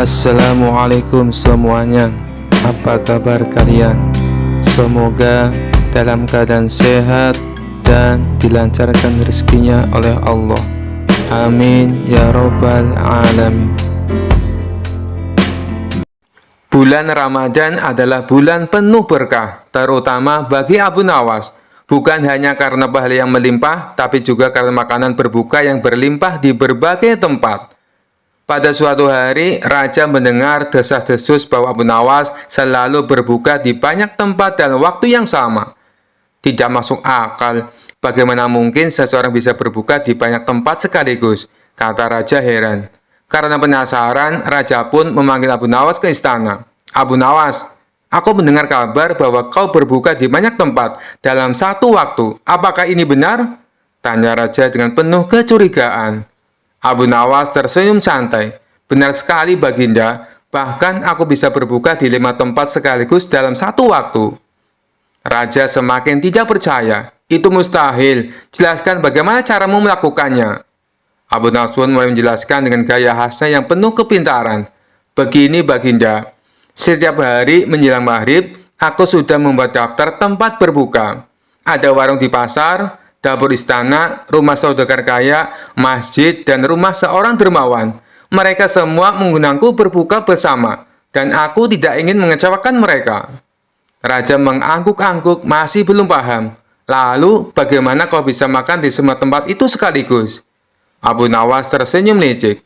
Assalamualaikum semuanya. Apa kabar kalian? Semoga dalam keadaan sehat dan dilancarkan rezekinya oleh Allah. Amin ya robbal alamin. Bulan Ramadan adalah bulan penuh berkah, terutama bagi Abu Nawas. Bukan hanya karena pahala yang melimpah, tapi juga karena makanan berbuka yang berlimpah di berbagai tempat. Pada suatu hari, raja mendengar desas-desus bahwa Abu Nawas selalu berbuka di banyak tempat dalam waktu yang sama. Tidak masuk akal, bagaimana mungkin seseorang bisa berbuka di banyak tempat sekaligus, kata raja heran. Karena penasaran, raja pun memanggil Abu Nawas ke istana. Abu Nawas, aku mendengar kabar bahwa kau berbuka di banyak tempat dalam satu waktu. Apakah ini benar? Tanya raja dengan penuh kecurigaan. Abu Nawas tersenyum santai. Benar sekali Baginda, bahkan aku bisa berbuka di 5 tempat sekaligus dalam satu waktu. Raja semakin tidak percaya. Itu mustahil. Jelaskan bagaimana caramu melakukannya. Abu Nawas pun mulai menjelaskan dengan gaya khasnya yang penuh kepintaran. Begini Baginda, setiap hari menjelang maghrib, aku sudah membuat daftar tempat berbuka. Ada warung di pasar, dapur istana, rumah saudagar kaya, masjid, dan rumah seorang dermawan. Mereka semua mengundangku berbuka bersama, dan aku tidak ingin mengecewakan mereka. Raja mengangguk-angguk, masih belum paham. Lalu, bagaimana kau bisa makan di semua tempat itu sekaligus? Abu Nawas tersenyum lecek.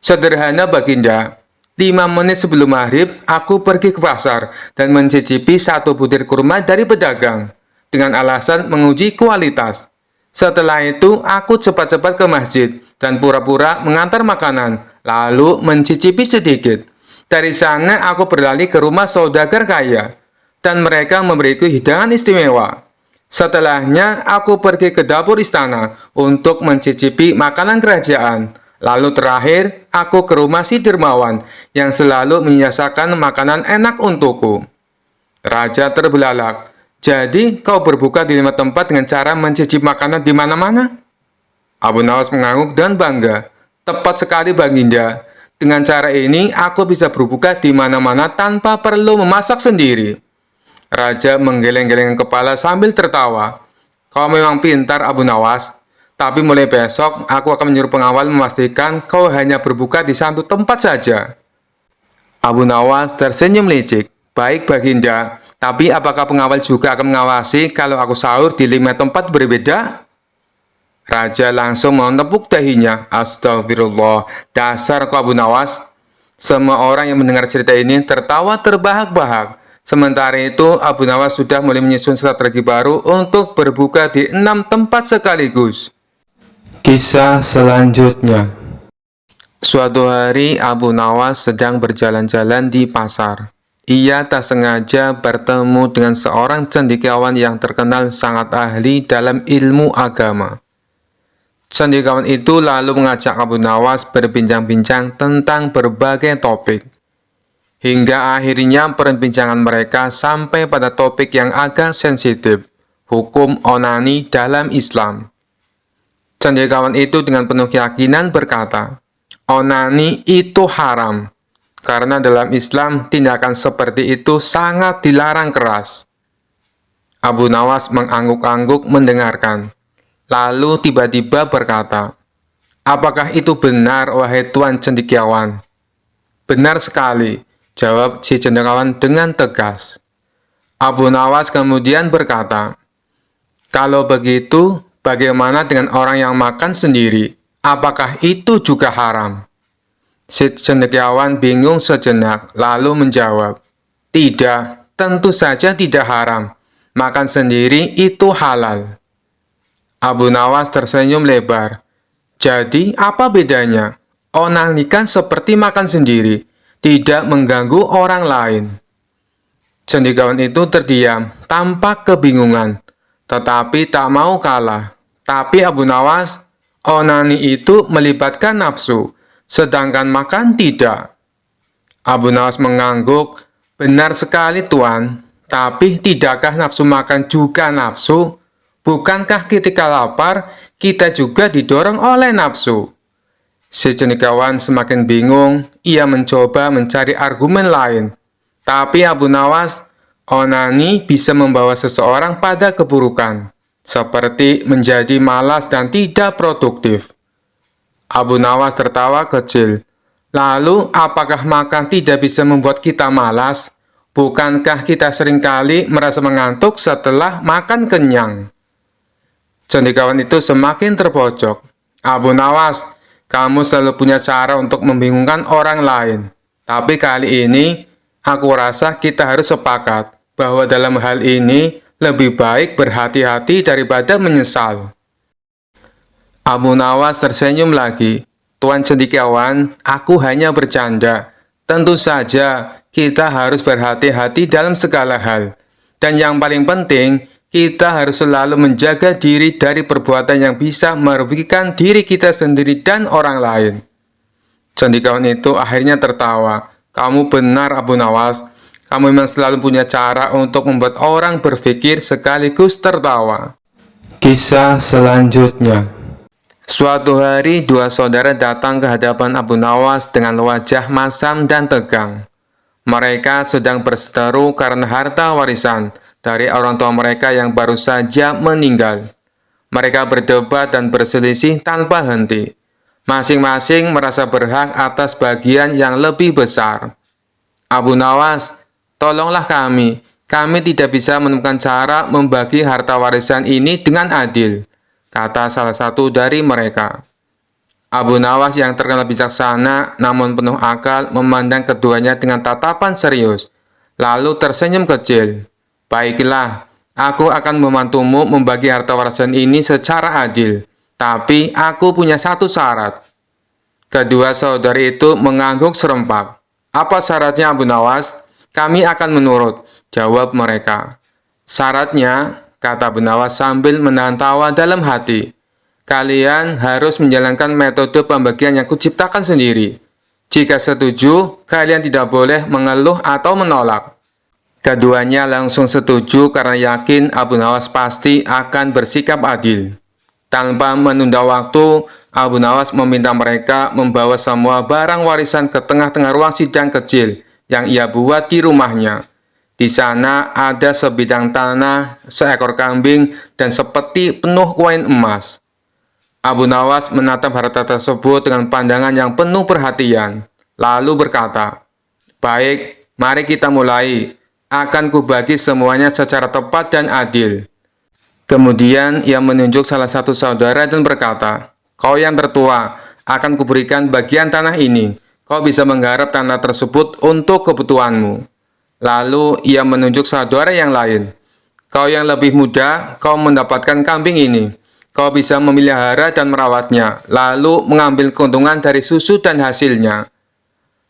Sederhana Baginda, 5 menit sebelum maghrib, aku pergi ke pasar dan mencicipi 1 butir kurma dari pedagang, dengan alasan menguji kualitas. Setelah itu, aku cepat-cepat ke masjid dan pura-pura mengantar makanan, lalu mencicipi sedikit. Dari sana, aku berlari ke rumah saudagar kaya, dan mereka memberiku hidangan istimewa. Setelahnya, aku pergi ke dapur istana untuk mencicipi makanan kerajaan. Lalu terakhir, aku ke rumah si dermawan yang selalu menyiasakan makanan enak untukku. Raja terbelalak. Jadi, kau berbuka di 5 tempat dengan cara mencicipi makanan di mana-mana? Abu Nawas mengangguk dan bangga. Tepat sekali Baginda. Dengan cara ini, aku bisa berbuka di mana-mana tanpa perlu memasak sendiri. Raja menggeleng-geleng kepala sambil tertawa. Kau memang pintar Abu Nawas. Tapi mulai besok, aku akan menyuruh pengawal memastikan kau hanya berbuka di 1 tempat saja. Abu Nawas tersenyum lecek. Baik Baginda, tapi apakah pengawal juga akan mengawasi kalau aku sahur di 5 tempat berbeda? Raja langsung menepuk dahinya. Astagfirullah, dasar kau Abu Nawas. Semua orang yang mendengar cerita ini tertawa terbahak-bahak. Sementara itu, Abu Nawas sudah mulai menyusun strategi baru untuk berbuka di 6 tempat sekaligus. Kisah selanjutnya. Suatu hari, Abu Nawas sedang berjalan-jalan di pasar. Ia tak sengaja bertemu dengan seorang cendekiawan yang terkenal sangat ahli dalam ilmu agama. Cendekiawan itu lalu mengajak Abu Nawas berbincang-bincang tentang berbagai topik. Hingga akhirnya perbincangan mereka sampai pada topik yang agak sensitif, hukum onani dalam Islam. Cendekiawan itu dengan penuh keyakinan berkata, onani itu haram. Karena dalam Islam, tindakan seperti itu sangat dilarang keras. Abu Nawas mengangguk-angguk mendengarkan. Lalu tiba-tiba berkata, apakah itu benar, wahai Tuan Cendekiawan? Benar sekali, jawab si cendekiawan dengan tegas. Abu Nawas kemudian berkata, kalau begitu, bagaimana dengan orang yang makan sendiri? Apakah itu juga haram? Si cendekiawan bingung sejenak, lalu menjawab, tidak, tentu saja tidak haram. Makan sendiri itu halal. Abu Nawas tersenyum lebar. Jadi, apa bedanya? Onani kan seperti makan sendiri, tidak mengganggu orang lain. Cendekiawan itu terdiam, tampak kebingungan, tetapi tak mau kalah. Tapi Abu Nawas, onani itu melibatkan nafsu, sedangkan makan tidak. Abu Nawas mengangguk, benar sekali Tuan, tapi tidakkah nafsu makan juga nafsu? Bukankah ketika lapar, kita juga didorong oleh nafsu? Si cendekiawan semakin bingung, ia mencoba mencari argumen lain. Tapi Abu Nawas, onani bisa membawa seseorang pada keburukan, seperti menjadi malas dan tidak produktif. Abu Nawas tertawa kecil. Lalu, apakah makan tidak bisa membuat kita malas? Bukankah kita seringkali merasa mengantuk setelah makan kenyang? Cendekiawan itu semakin terpojok. Abu Nawas, kamu selalu punya cara untuk membingungkan orang lain. Tapi kali ini, aku rasa kita harus sepakat bahwa dalam hal ini lebih baik berhati-hati daripada menyesal. Abu Nawas tersenyum lagi. Tuan cendekiawan, aku hanya bercanda. Tentu saja kita harus berhati-hati dalam segala hal. Dan yang paling penting, kita harus selalu menjaga diri dari perbuatan yang bisa merugikan diri kita sendiri dan orang lain. Cendekiawan itu akhirnya tertawa. Kamu benar, Abu Nawas. Kamu memang selalu punya cara untuk membuat orang berpikir sekaligus tertawa. Kisah selanjutnya. Suatu hari, dua saudara datang ke hadapan Abu Nawas dengan wajah masam dan tegang. Mereka sedang berseteru karena harta warisan dari orang tua mereka yang baru saja meninggal. Mereka berdebat dan berselisih tanpa henti. Masing-masing merasa berhak atas bagian yang lebih besar. Abu Nawas, tolonglah kami. Kami tidak bisa menemukan cara membagi harta warisan ini dengan adil, kata salah satu dari mereka. Abu Nawas yang terkenal bijaksana namun penuh akal memandang keduanya dengan tatapan serius, lalu tersenyum kecil. Baiklah, aku akan membantumu membagi harta warisan ini secara adil, tapi aku punya satu syarat. Kedua saudari itu mengangguk serempak. Apa syaratnya, Abu Nawas? Kami akan menurut, jawab mereka. Syaratnya, kata Abu Nawas sambil menahan tawa dalam hati. Kalian harus menjalankan metode pembagian yang kuciptakan sendiri. Jika setuju, kalian tidak boleh mengeluh atau menolak. Keduanya langsung setuju karena yakin Abu Nawas pasti akan bersikap adil. Tanpa menunda waktu, Abu Nawas meminta mereka membawa semua barang warisan ke tengah-tengah ruang sidang kecil yang ia buat di rumahnya. Di sana ada sebidang tanah, seekor kambing, dan sepeti penuh koin emas. Abu Nawas menatap harta tersebut dengan pandangan yang penuh perhatian, lalu berkata, "Baik, mari kita mulai. Akan kubagi semuanya secara tepat dan adil." Kemudian ia menunjuk salah satu saudara dan berkata, "Kau yang tertua, akan kuberikan bagian tanah ini. Kau bisa menggarap tanah tersebut untuk kebutuhanmu." Lalu ia menunjuk saudara yang lain, "Kau yang lebih muda, kau mendapatkan kambing ini. Kau bisa memelihara dan merawatnya, lalu mengambil keuntungan dari susu dan hasilnya."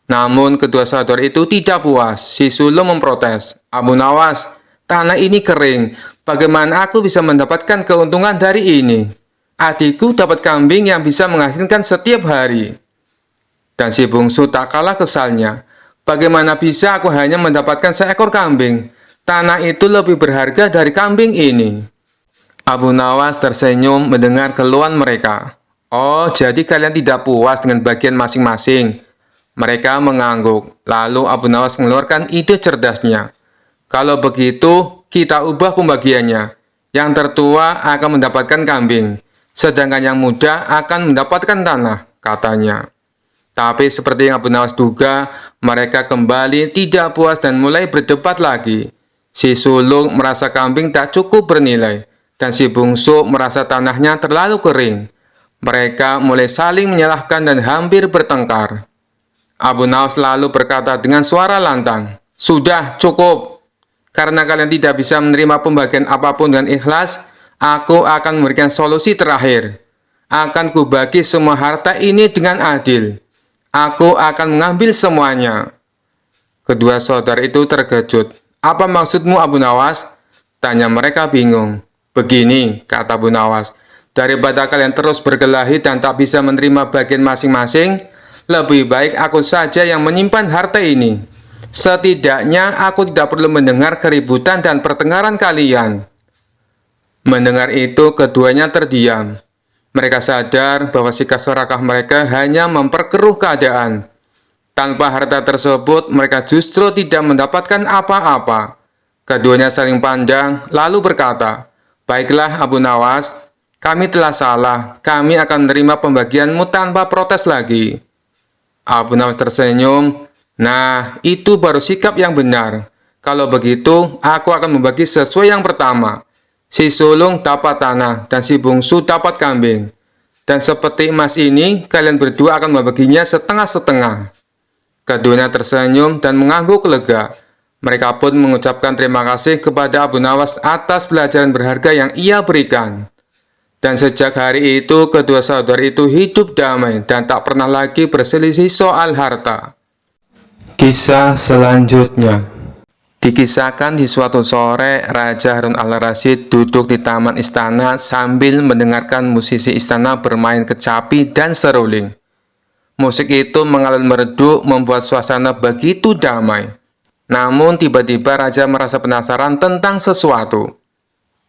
Namun kedua saudara itu tidak puas. Si sulung memprotes, "Abu Nawas, tanah ini kering. Bagaimana aku bisa mendapatkan keuntungan dari ini? Adikku dapat kambing yang bisa menghasilkan setiap hari." Dan si bungsu tak kalah kesalnya, "Bagaimana bisa aku hanya mendapatkan seekor kambing? Tanah itu lebih berharga dari kambing ini." Abu Nawas tersenyum mendengar keluhan mereka. "Oh, jadi kalian tidak puas dengan bagian masing-masing?" Mereka mengangguk. Lalu Abu Nawas mengeluarkan ide cerdasnya. "Kalau begitu, kita ubah pembagiannya. Yang tertua akan mendapatkan kambing, sedangkan yang muda akan mendapatkan tanah," katanya. Tapi seperti yang Abu Nawas duga, mereka kembali tidak puas dan mulai berdebat lagi. Si sulung merasa kambing tak cukup bernilai, dan si bungsu merasa tanahnya terlalu kering. Mereka mulai saling menyalahkan dan hampir bertengkar. Abu Nawas lalu berkata dengan suara lantang, "Sudah cukup. Karena kalian tidak bisa menerima pembagian apapun dengan ikhlas, aku akan memberikan solusi terakhir. Akan kubagi semua harta ini dengan adil. Aku akan mengambil semuanya." Kedua saudara itu terkejut. "Apa maksudmu, Abu Nawas?" tanya mereka bingung. "Begini," kata Abu Nawas, "daripada kalian terus berkelahi dan tak bisa menerima bagian masing-masing, lebih baik aku saja yang menyimpan harta ini. Setidaknya aku tidak perlu mendengar keributan dan pertengkaran kalian." Mendengar itu, keduanya terdiam. Mereka sadar bahwa sikap serakah mereka hanya memperkeruh keadaan. Tanpa harta tersebut, mereka justru tidak mendapatkan apa-apa. Keduanya saling pandang, lalu berkata, "Baiklah Abu Nawas, kami telah salah. Kami akan menerima pembagianmu tanpa protes lagi." Abu Nawas tersenyum. "Nah, itu baru sikap yang benar. Kalau begitu, aku akan membagi sesuai yang pertama. Si sulung dapat tanah, dan si bungsu dapat kambing. Dan seperti emas ini, kalian berdua akan membaginya setengah-setengah." Keduanya tersenyum dan mengangguk lega. Mereka pun mengucapkan terima kasih kepada Abu Nawas atas pelajaran berharga yang ia berikan. Dan sejak hari itu, kedua saudara itu hidup damai dan tak pernah lagi berselisih soal harta. Kisah selanjutnya dikisahkan di suatu sore, Raja Harun al-Rasyid duduk di taman istana sambil mendengarkan musisi istana bermain kecapi dan seruling. Musik itu mengalun merdu membuat suasana begitu damai. Namun tiba-tiba Raja merasa penasaran tentang sesuatu.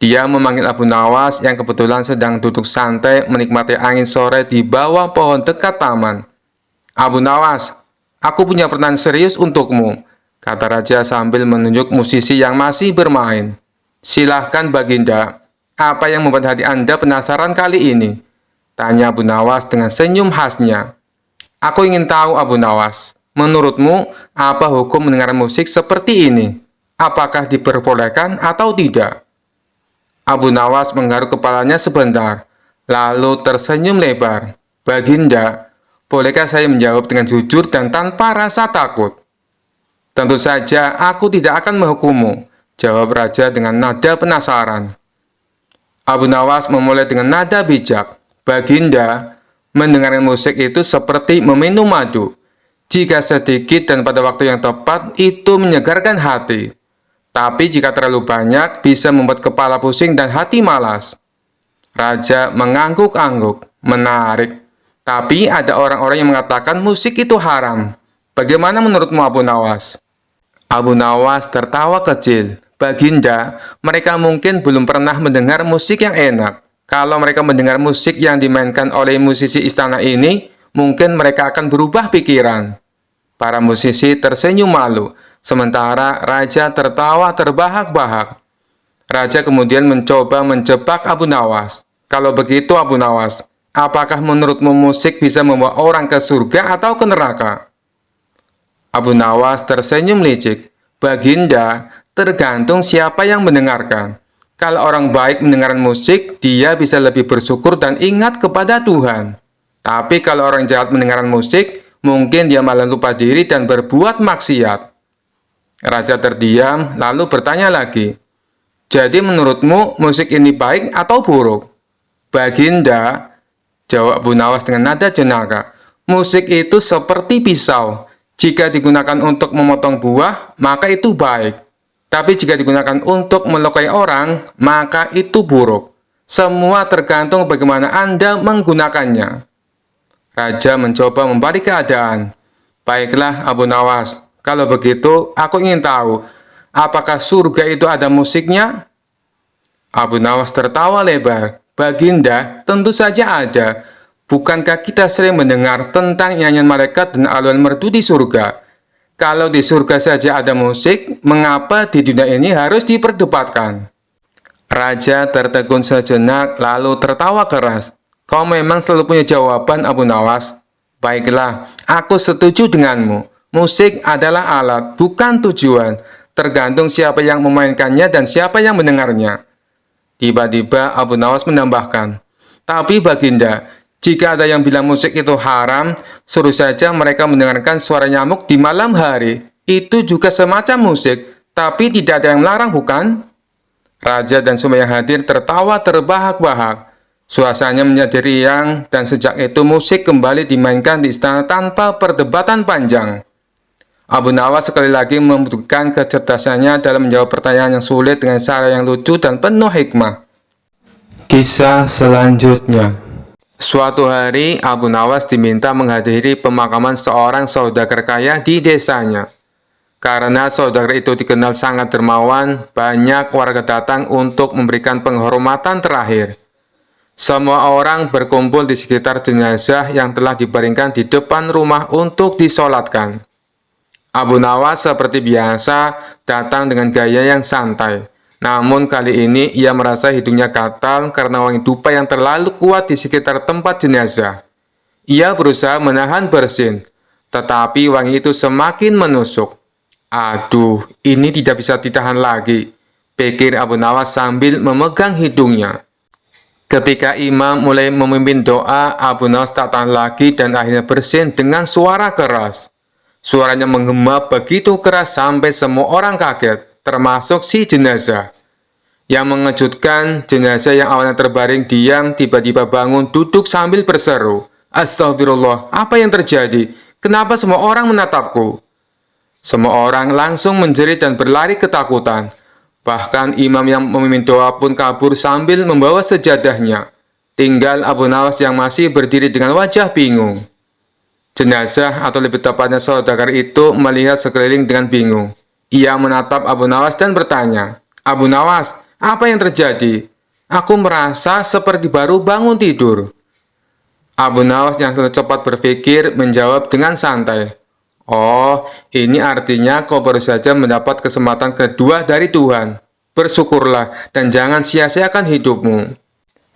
Dia memanggil Abu Nawas yang kebetulan sedang duduk santai menikmati angin sore di bawah pohon dekat taman. "Abu Nawas, aku punya pertanyaan serius untukmu," kata Raja sambil menunjuk musisi yang masih bermain. "Silahkan Baginda, apa yang membuat hati Anda penasaran kali ini?" tanya Abu Nawas dengan senyum khasnya. "Aku ingin tahu Abu Nawas, menurutmu apa hukum mendengar musik seperti ini? Apakah diperbolehkan atau tidak?" Abu Nawas menggaruk kepalanya sebentar, lalu tersenyum lebar. "Baginda, bolehkah saya menjawab dengan jujur dan tanpa rasa takut?" "Tentu saja, aku tidak akan menghukummu," jawab Raja dengan nada penasaran. Abu Nawas memulai dengan nada bijak. "Baginda, mendengarkan musik itu seperti meminum madu. Jika sedikit dan pada waktu yang tepat, itu menyegarkan hati. Tapi jika terlalu banyak, bisa membuat kepala pusing dan hati malas." Raja mengangguk-angguk. "Menarik. Tapi ada orang-orang yang mengatakan musik itu haram. Bagaimana menurutmu Abu Nawas?" Abu Nawas tertawa kecil. "Baginda, mereka mungkin belum pernah mendengar musik yang enak. Kalau mereka mendengar musik yang dimainkan oleh musisi istana ini, mungkin mereka akan berubah pikiran." Para musisi tersenyum malu, sementara Raja tertawa terbahak-bahak. Raja kemudian mencoba menjebak Abu Nawas. "Kalau begitu Abu Nawas, apakah menurutmu musik bisa membawa orang ke surga atau ke neraka?" Abu Nawas tersenyum licik. "Baginda, tergantung siapa yang mendengarkan. Kalau orang baik mendengarkan musik, dia bisa lebih bersyukur dan ingat kepada Tuhan. Tapi kalau orang jahat mendengarkan musik, mungkin dia malah lupa diri dan berbuat maksiat." Raja terdiam, lalu bertanya lagi, "Jadi menurutmu musik ini baik atau buruk?" "Baginda," jawab Abu Nawas dengan nada jenaka, "musik itu seperti pisau. Jika digunakan untuk memotong buah, maka itu baik. Tapi jika digunakan untuk melukai orang, maka itu buruk. Semua tergantung bagaimana Anda menggunakannya." Raja mencoba membalik keadaan. "Baiklah Abu Nawas, kalau begitu aku ingin tahu, apakah surga itu ada musiknya?" Abu Nawas tertawa lebar. "Baginda, tentu saja ada. Bukankah kita sering mendengar tentang nyanyian malaikat dan aluan merdu di surga? Kalau di surga saja ada musik, mengapa di dunia ini harus diperdebatkan?" Raja tertegun sejenak lalu tertawa keras. "Kau memang selalu punya jawaban Abu Nawas. Baiklah, aku setuju denganmu. Musik adalah alat, bukan tujuan. Tergantung siapa yang memainkannya dan siapa yang mendengarnya." Tiba-tiba Abu Nawas menambahkan, "Tapi Baginda, jika ada yang bilang musik itu haram, suruh saja mereka mendengarkan suara nyamuk di malam hari. Itu juga semacam musik, tapi tidak ada yang melarang, bukan?" Raja dan semua yang hadir tertawa terbahak-bahak. Suasananya menjadi riang, dan sejak itu musik kembali dimainkan di istana tanpa perdebatan panjang. Abu Nawas sekali lagi membuktikan kecerdasannya dalam menjawab pertanyaan yang sulit dengan cara yang lucu dan penuh hikmah. Kisah selanjutnya. Suatu hari, Abu Nawas diminta menghadiri pemakaman seorang saudagar kaya di desanya. Karena saudagar itu dikenal sangat dermawan, banyak warga datang untuk memberikan penghormatan terakhir. Semua orang berkumpul di sekitar jenazah yang telah dibaringkan di depan rumah untuk disolatkan. Abu Nawas seperti biasa datang dengan gaya yang santai. Namun kali ini ia merasa hidungnya gatal karena wangi dupa yang terlalu kuat di sekitar tempat jenazah. Ia berusaha menahan bersin, tetapi wangi itu semakin menusuk. Aduh, ini tidak bisa ditahan lagi, pikir Abu Nawas sambil memegang hidungnya. Ketika imam mulai memimpin doa, Abu Nawas tak tahan lagi dan akhirnya bersin dengan suara keras. Suaranya menggema begitu keras sampai semua orang kaget, termasuk si jenazah. Yang mengejutkan, jenazah yang awalnya terbaring diam tiba-tiba bangun duduk sambil berseru, "Astagfirullah, apa yang terjadi? Kenapa semua orang menatapku?" Semua orang langsung menjerit dan berlari ketakutan. Bahkan imam yang memimpin doa pun kabur sambil membawa sejadahnya. Tinggal Abu Nawas yang masih berdiri dengan wajah bingung. Jenazah atau lebih tepatnya saudagar itu melihat sekeliling dengan bingung. Ia menatap Abu Nawas dan bertanya, "Abu Nawas, apa yang terjadi? Aku merasa seperti baru bangun tidur." Abu Nawas yang selalu cepat berpikir menjawab dengan santai, "Oh, ini artinya kau baru saja mendapat kesempatan kedua dari Tuhan. Bersyukurlah dan jangan sia-siakan hidupmu."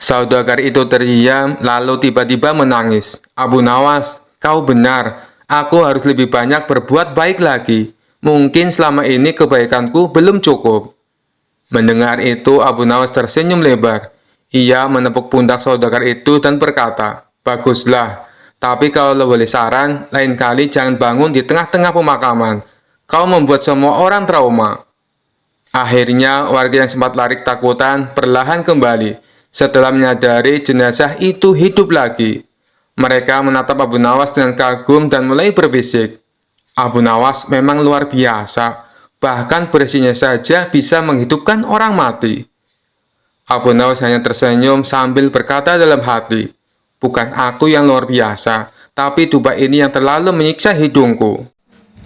Saudagar itu terdiam lalu tiba-tiba menangis. "Abu Nawas, kau benar. Aku harus lebih banyak berbuat baik lagi. Mungkin selama ini kebaikanku belum cukup." Mendengar itu, Abu Nawas tersenyum lebar. Ia menepuk pundak saudagar itu dan berkata, "Baguslah. Tapi kalau lo boleh saran, lain kali jangan bangun di tengah-tengah pemakaman. Kau membuat semua orang trauma." Akhirnya, warga yang sempat lari ketakutan perlahan kembali setelah menyadari jenazah itu hidup lagi. Mereka menatap Abu Nawas dengan kagum dan mulai berbisik, "Abu Nawas memang luar biasa. Bahkan bersinya saja bisa menghidupkan orang mati." Abu Nawas hanya tersenyum sambil berkata dalam hati, "Bukan aku yang luar biasa, tapi dupa ini yang terlalu menyiksa hidungku."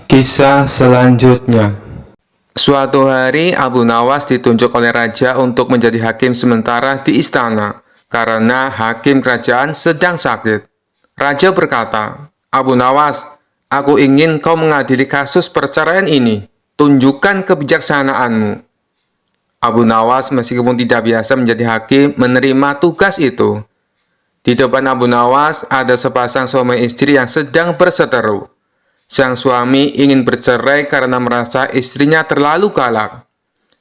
Kisah selanjutnya. Suatu hari, Abu Nawas ditunjuk oleh raja untuk menjadi hakim sementara di istana, karena hakim kerajaan sedang sakit. Raja berkata, "Abu Nawas, aku ingin kau mengadili kasus perceraian ini. Tunjukkan kebijaksanaanmu." Abu Nawas meskipun tidak biasa menjadi hakim menerima tugas itu. Di depan Abu Nawas ada sepasang suami istri yang sedang berseteru. Sang suami ingin bercerai karena merasa istrinya terlalu galak.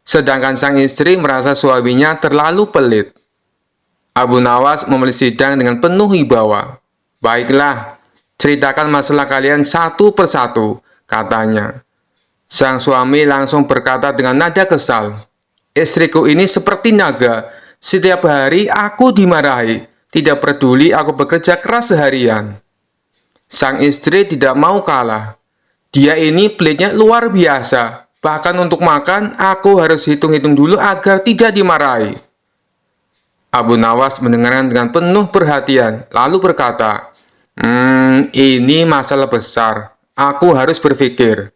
Sedangkan sang istri merasa suaminya terlalu pelit. Abu Nawas memulai sidang dengan penuh wibawa. "Baiklah, ceritakan masalah kalian satu persatu," katanya. Sang suami langsung berkata dengan nada kesal, "Istriku ini seperti naga. Setiap hari aku dimarahi. Tidak peduli aku bekerja keras seharian." Sang istri tidak mau kalah. "Dia ini pelitnya luar biasa. Bahkan untuk makan, aku harus hitung-hitung dulu agar tidak dimarahi." Abu Nawas mendengarkan dengan penuh perhatian, lalu berkata, Ini masalah besar. Aku harus berpikir."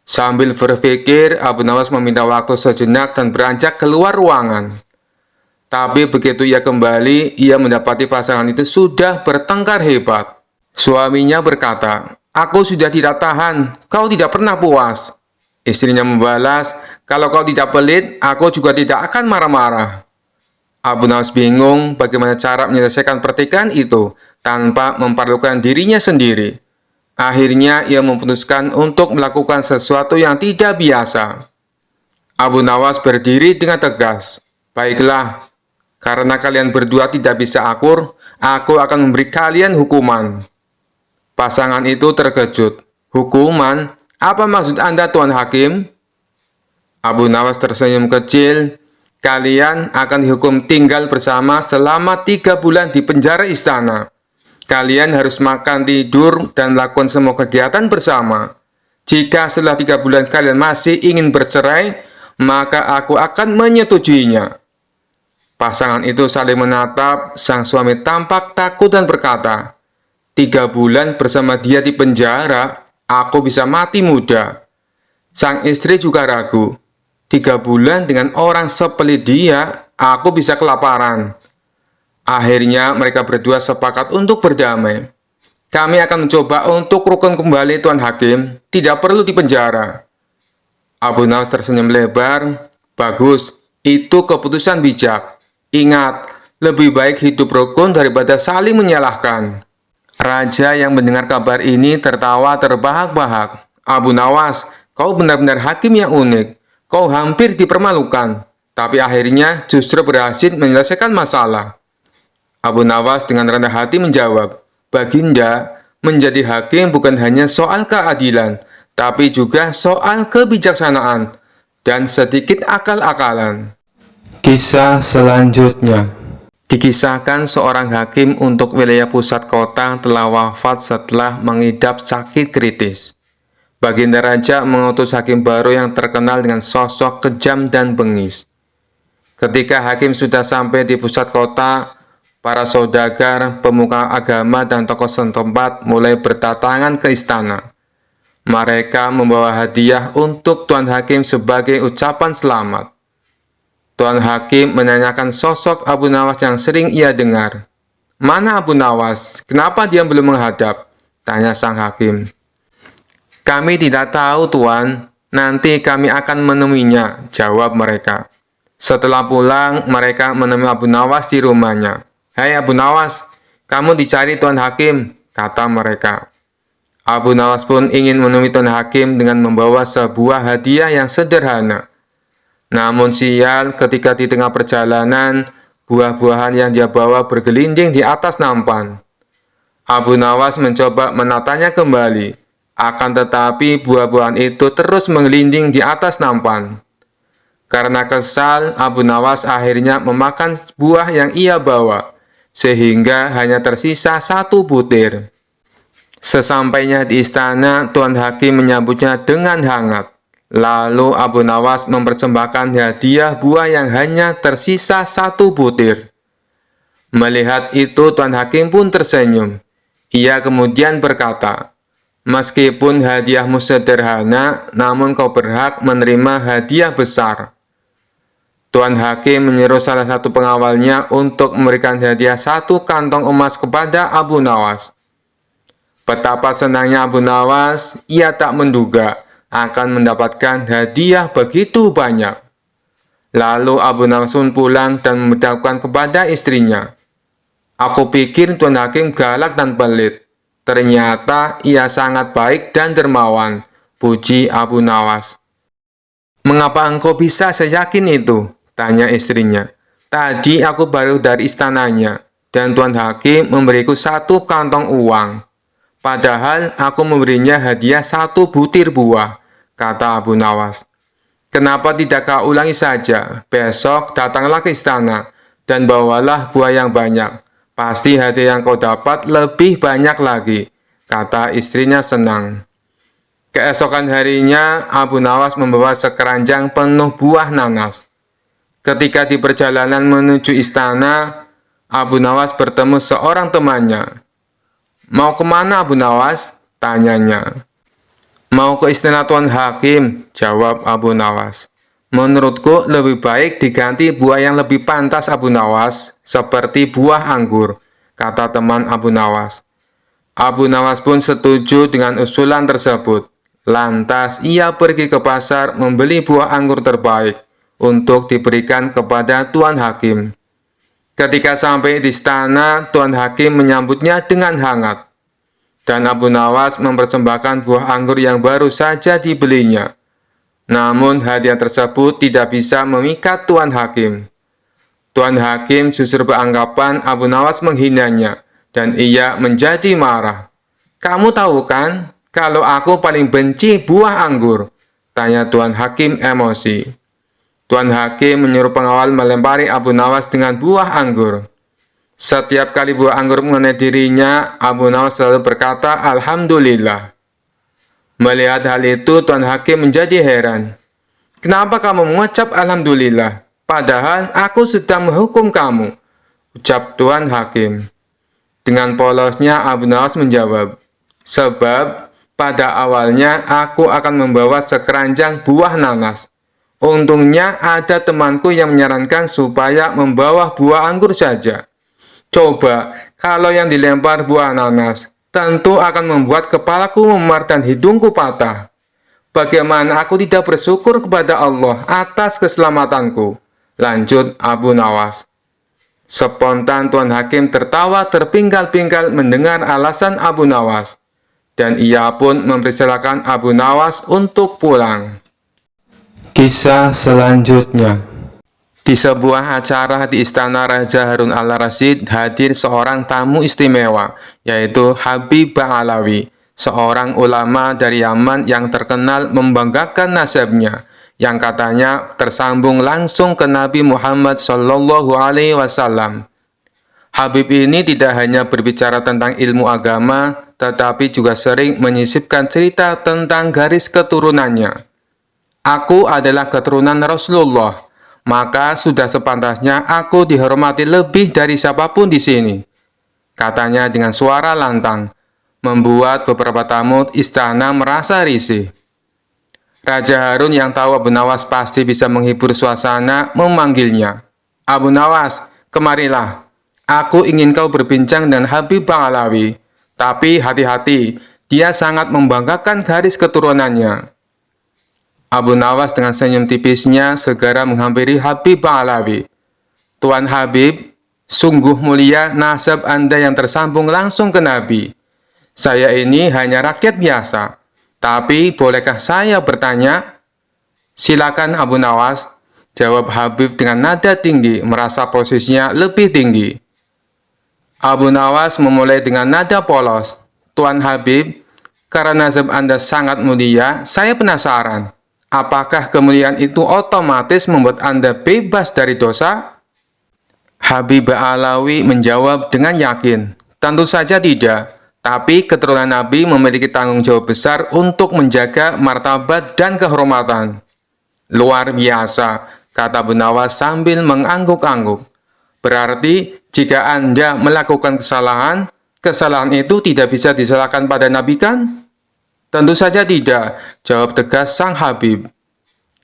Sambil berpikir, Abu Nawas meminta waktu sejenak dan beranjak keluar ruangan. Tapi begitu ia kembali, ia mendapati pasangan itu sudah bertengkar hebat. Suaminya berkata, "Aku sudah tidak tahan, kau tidak pernah puas." Istrinya membalas, "Kalau kau tidak pelit, aku juga tidak akan marah-marah." Abu Nawas bingung bagaimana cara menyelesaikan pertikaian itu tanpa memperlukan dirinya sendiri. Akhirnya ia memutuskan untuk melakukan sesuatu yang tidak biasa. Abu Nawas berdiri dengan tegas. "Baiklah, karena kalian berdua tidak bisa akur, aku akan memberi kalian hukuman." Pasangan itu terkejut. "Hukuman? Apa maksud Anda, Tuan Hakim?" Abu Nawas tersenyum kecil. "Kalian akan dihukum tinggal bersama selama 3 bulan di penjara istana. Kalian harus makan, tidur, dan melakukan semua kegiatan bersama. Jika setelah 3 bulan kalian masih ingin bercerai, maka aku akan menyetujuinya." Pasangan itu saling menatap. Sang suami tampak takut dan berkata, "3 bulan bersama dia di penjara, aku bisa mati muda." Sang istri juga ragu. 3 bulan dengan orang sepelit dia, aku bisa kelaparan." Akhirnya mereka berdua sepakat untuk berdamai. Kami akan mencoba untuk rukun kembali, Tuan Hakim. Tidak perlu dipenjara. Abu Nawas tersenyum lebar. Bagus, itu keputusan bijak. Ingat, lebih baik hidup rukun daripada saling menyalahkan. Raja yang mendengar kabar ini tertawa terbahak-bahak. Abu Nawas, kau benar-benar hakim yang unik. Kau hampir dipermalukan, tapi akhirnya justru berhasil menyelesaikan masalah. Abu Nawas dengan rendah hati menjawab, Baginda, menjadi hakim bukan hanya soal keadilan, tapi juga soal kebijaksanaan dan sedikit akal-akalan. Kisah selanjutnya. Dikisahkan seorang hakim untuk wilayah pusat kota telah wafat setelah mengidap sakit kritis. Baginda Raja mengutus hakim baru yang terkenal dengan sosok kejam dan bengis. Ketika hakim sudah sampai di pusat kota, para saudagar, pemuka agama, dan tokoh setempat mulai berdatangan ke istana. Mereka membawa hadiah untuk Tuan Hakim sebagai ucapan selamat. Tuan Hakim menanyakan sosok Abu Nawas yang sering ia dengar. Mana Abu Nawas? Kenapa dia belum menghadap? Tanya sang hakim. Kami tidak tahu, Tuan. Nanti kami akan menemuinya, jawab mereka. Setelah pulang, mereka menemui Abu Nawas di rumahnya. Hai Abu Nawas, kamu dicari Tuan Hakim, kata mereka. Abu Nawas pun ingin menemui Tuan Hakim dengan membawa sebuah hadiah yang sederhana. Namun sial, ketika di tengah perjalanan, buah-buahan yang dia bawa bergelinding di atas nampan. Abu Nawas mencoba menatanya kembali, akan tetapi buah-buahan itu terus menggelinding di atas nampan. Karena kesal, Abu Nawas akhirnya memakan buah yang ia bawa, sehingga hanya tersisa 1 butir. Sesampainya di istana, Tuan Hakim menyambutnya dengan hangat. Lalu Abu Nawas mempersembahkan hadiah buah yang hanya tersisa 1 butir. Melihat itu, Tuan Hakim pun tersenyum. Ia kemudian berkata, meskipun hadiahmu sederhana, namun kau berhak menerima hadiah besar. Tuan Hakim menyuruh salah satu pengawalnya untuk memberikan hadiah 1 kantong emas kepada Abu Nawas. Betapa senangnya Abu Nawas, ia tak menduga akan mendapatkan hadiah begitu banyak. Lalu Abu Nawas pun pulang dan memberitahukan kepada istrinya. Aku pikir Tuan Hakim galak dan pelit. Ternyata ia sangat baik dan dermawan, puji Abu Nawas. Mengapa engkau bisa seyakin itu? Tanya istrinya. Tadi aku baru dari istananya, dan Tuan Hakim memberiku 1 kantong uang. Padahal aku memberinya hadiah 1 butir buah, kata Abu Nawas. Kenapa tidak kau ulangi saja? Besok datanglah ke istana, dan bawalah buah yang banyak. Pasti hadiah yang kau dapat lebih banyak lagi, kata istrinya senang. Keesokan harinya, Abu Nawas membawa sekeranjang penuh buah nanas. Ketika di perjalanan menuju istana, Abu Nawas bertemu seorang temannya. Mau kemana Abu Nawas? Tanyanya. Mau ke istana Tuan Hakim, jawab Abu Nawas. Menurutku lebih baik diganti buah yang lebih pantas Abu Nawas, seperti buah anggur, kata teman Abu Nawas. Abu Nawas pun setuju dengan usulan tersebut. Lantas ia pergi ke pasar membeli buah anggur terbaik untuk diberikan kepada Tuan Hakim. Ketika sampai di istana, Tuan Hakim menyambutnya dengan hangat. Dan Abu Nawas mempersembahkan buah anggur yang baru saja dibelinya. Namun hadiah tersebut tidak bisa memikat Tuan Hakim. Tuan Hakim justru beranggapan Abu Nawas menghinanya, dan ia menjadi marah. Kamu tahu kan, kalau aku paling benci buah anggur? Tanya Tuan Hakim emosi. Tuan Hakim menyuruh pengawal melempari Abu Nawas dengan buah anggur. Setiap kali buah anggur mengenai dirinya, Abu Nawas selalu berkata, Alhamdulillah. Melihat hal itu, Tuan Hakim menjadi heran. Kenapa kamu mengucap Alhamdulillah? Padahal aku sudah menghukum kamu, ucap Tuan Hakim. Dengan polosnya, Abu Nawas menjawab, sebab pada awalnya aku akan membawa sekeranjang buah nanas. Untungnya ada temanku yang menyarankan supaya membawa buah anggur saja. Coba, kalau yang dilempar buah nanas, tentu akan membuat kepalaku memar dan hidungku patah. Bagaimana aku tidak bersyukur kepada Allah atas keselamatanku? Lanjut Abu Nawas. Spontan Tuan Hakim tertawa terpinggal-pinggal mendengar alasan Abu Nawas. Dan ia pun mempersilahkan Abu Nawas untuk pulang. Kisah selanjutnya. Di sebuah acara di Istana Raja Harun al-Rasyid hadir seorang tamu istimewa, yaitu Habib Ba'alawi, seorang ulama dari Yaman yang terkenal membanggakan nasabnya, yang katanya tersambung langsung ke Nabi Muhammad SAW. Habib ini tidak hanya berbicara tentang ilmu agama, tetapi juga sering menyisipkan cerita tentang garis keturunannya. Aku adalah keturunan Rasulullah, maka sudah sepantasnya aku dihormati lebih dari siapapun di sini, katanya dengan suara lantang, membuat beberapa tamu istana merasa risih. Raja Harun yang tahu Abu Nawas pasti bisa menghibur suasana memanggilnya. Abu Nawas, kemarilah. Aku ingin kau berbincang dengan Habib Ba'alawi. Tapi hati-hati, dia sangat membanggakan garis keturunannya. Abu Nawas dengan senyum tipisnya segera menghampiri Habib Ba'alawi. Tuan Habib, sungguh mulia nasab Anda yang tersambung langsung ke Nabi. Saya ini hanya rakyat biasa. Tapi bolehkah saya bertanya? Silakan Abu Nawas, jawab Habib dengan nada tinggi, merasa posisinya lebih tinggi. Abu Nawas memulai dengan nada polos. Tuan Habib, karena nasab Anda sangat mulia, saya penasaran. Apakah kemuliaan itu otomatis membuat Anda bebas dari dosa? Habib Ba'alawi menjawab dengan yakin, tentu saja tidak. Tapi keturunan Nabi memiliki tanggung jawab besar untuk menjaga martabat dan kehormatan. Luar biasa, kata Abu Nawas sambil mengangguk-angguk. Berarti jika Anda melakukan kesalahan, kesalahan itu tidak bisa disalahkan pada Nabi kan? Tentu saja tidak, jawab tegas sang Habib.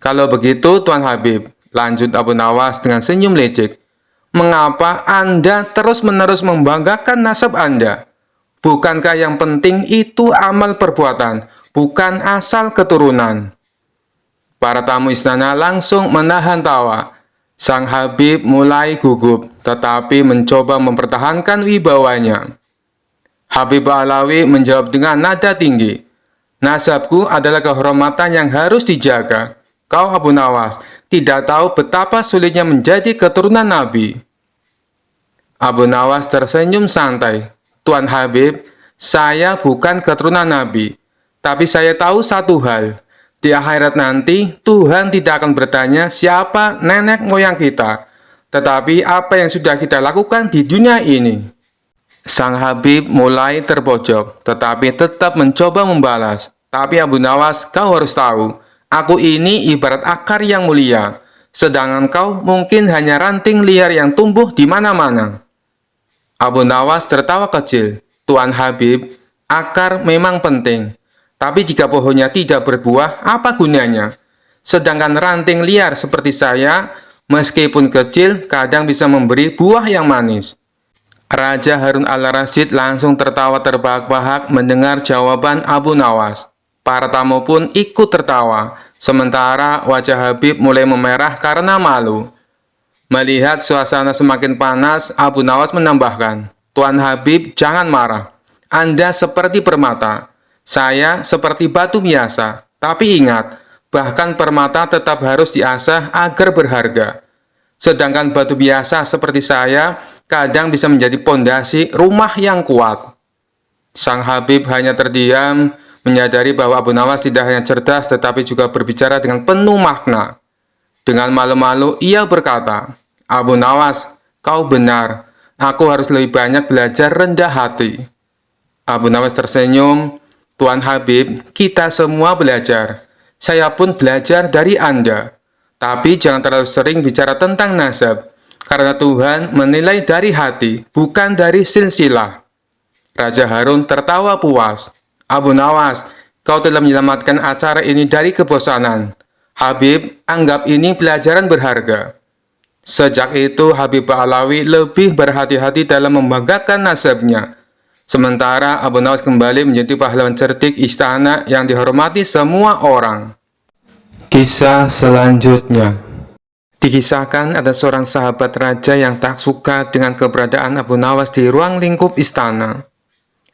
Kalau begitu Tuan Habib, lanjut Abu Nawas dengan senyum lecek. Mengapa Anda terus-menerus membanggakan nasab Anda? Bukankah yang penting itu amal perbuatan, bukan asal keturunan? Para tamu istana langsung menahan tawa. Sang Habib mulai gugup, tetapi mencoba mempertahankan wibawanya. Habib Ba'alawi menjawab dengan nada tinggi. Nasabku adalah kehormatan yang harus dijaga. Kau Abu Nawas tidak tahu betapa sulitnya menjadi keturunan Nabi. Abu Nawas tersenyum santai. Tuan Habib, saya bukan keturunan Nabi, tapi saya tahu satu hal. Di akhirat nanti, Tuhan tidak akan bertanya siapa nenek moyang kita, tetapi apa yang sudah kita lakukan di dunia ini. Sang Habib mulai terpojok, tetapi tetap mencoba membalas. Tapi Abu Nawas, kau harus tahu, aku ini ibarat akar yang mulia, sedangkan kau mungkin hanya ranting liar yang tumbuh di mana-mana. Abu Nawas tertawa kecil. Tuan Habib, akar memang penting. Tapi jika pohonnya tidak berbuah, apa gunanya? Sedangkan ranting liar seperti saya, meskipun kecil, kadang bisa memberi buah yang manis. Raja Harun al-Rasyid langsung tertawa terbahak-bahak mendengar jawaban Abu Nawas. Para tamu pun ikut tertawa, sementara wajah Habib mulai memerah karena malu. Melihat suasana semakin panas, Abu Nawas menambahkan, Tuan Habib, jangan marah. Anda seperti permata. Saya seperti batu biasa. Tapi ingat, bahkan permata tetap harus diasah agar berharga. Sedangkan batu biasa seperti saya, kadang bisa menjadi pondasi rumah yang kuat. Sang Habib hanya terdiam, menyadari bahwa Abu Nawas tidak hanya cerdas, tetapi juga berbicara dengan penuh makna. Dengan malu-malu, ia berkata, Abu Nawas, kau benar. Aku harus lebih banyak belajar rendah hati. Abu Nawas tersenyum. Tuan Habib, kita semua belajar. Saya pun belajar dari Anda. Tapi jangan terlalu sering bicara tentang nasab, karena Tuhan menilai dari hati, bukan dari silsilah. Raja Harun tertawa puas. Abu Nawas, kau telah menyelamatkan acara ini dari kebosanan. Habib, anggap ini pelajaran berharga. Sejak itu, Habib Alawi lebih berhati-hati dalam membanggakan nasabnya. Sementara Abu Nawas kembali menjadi pahlawan cerdik istana yang dihormati semua orang. Kisah selanjutnya. Dikisahkan ada seorang sahabat raja yang tak suka dengan keberadaan Abu Nawas di ruang lingkup istana.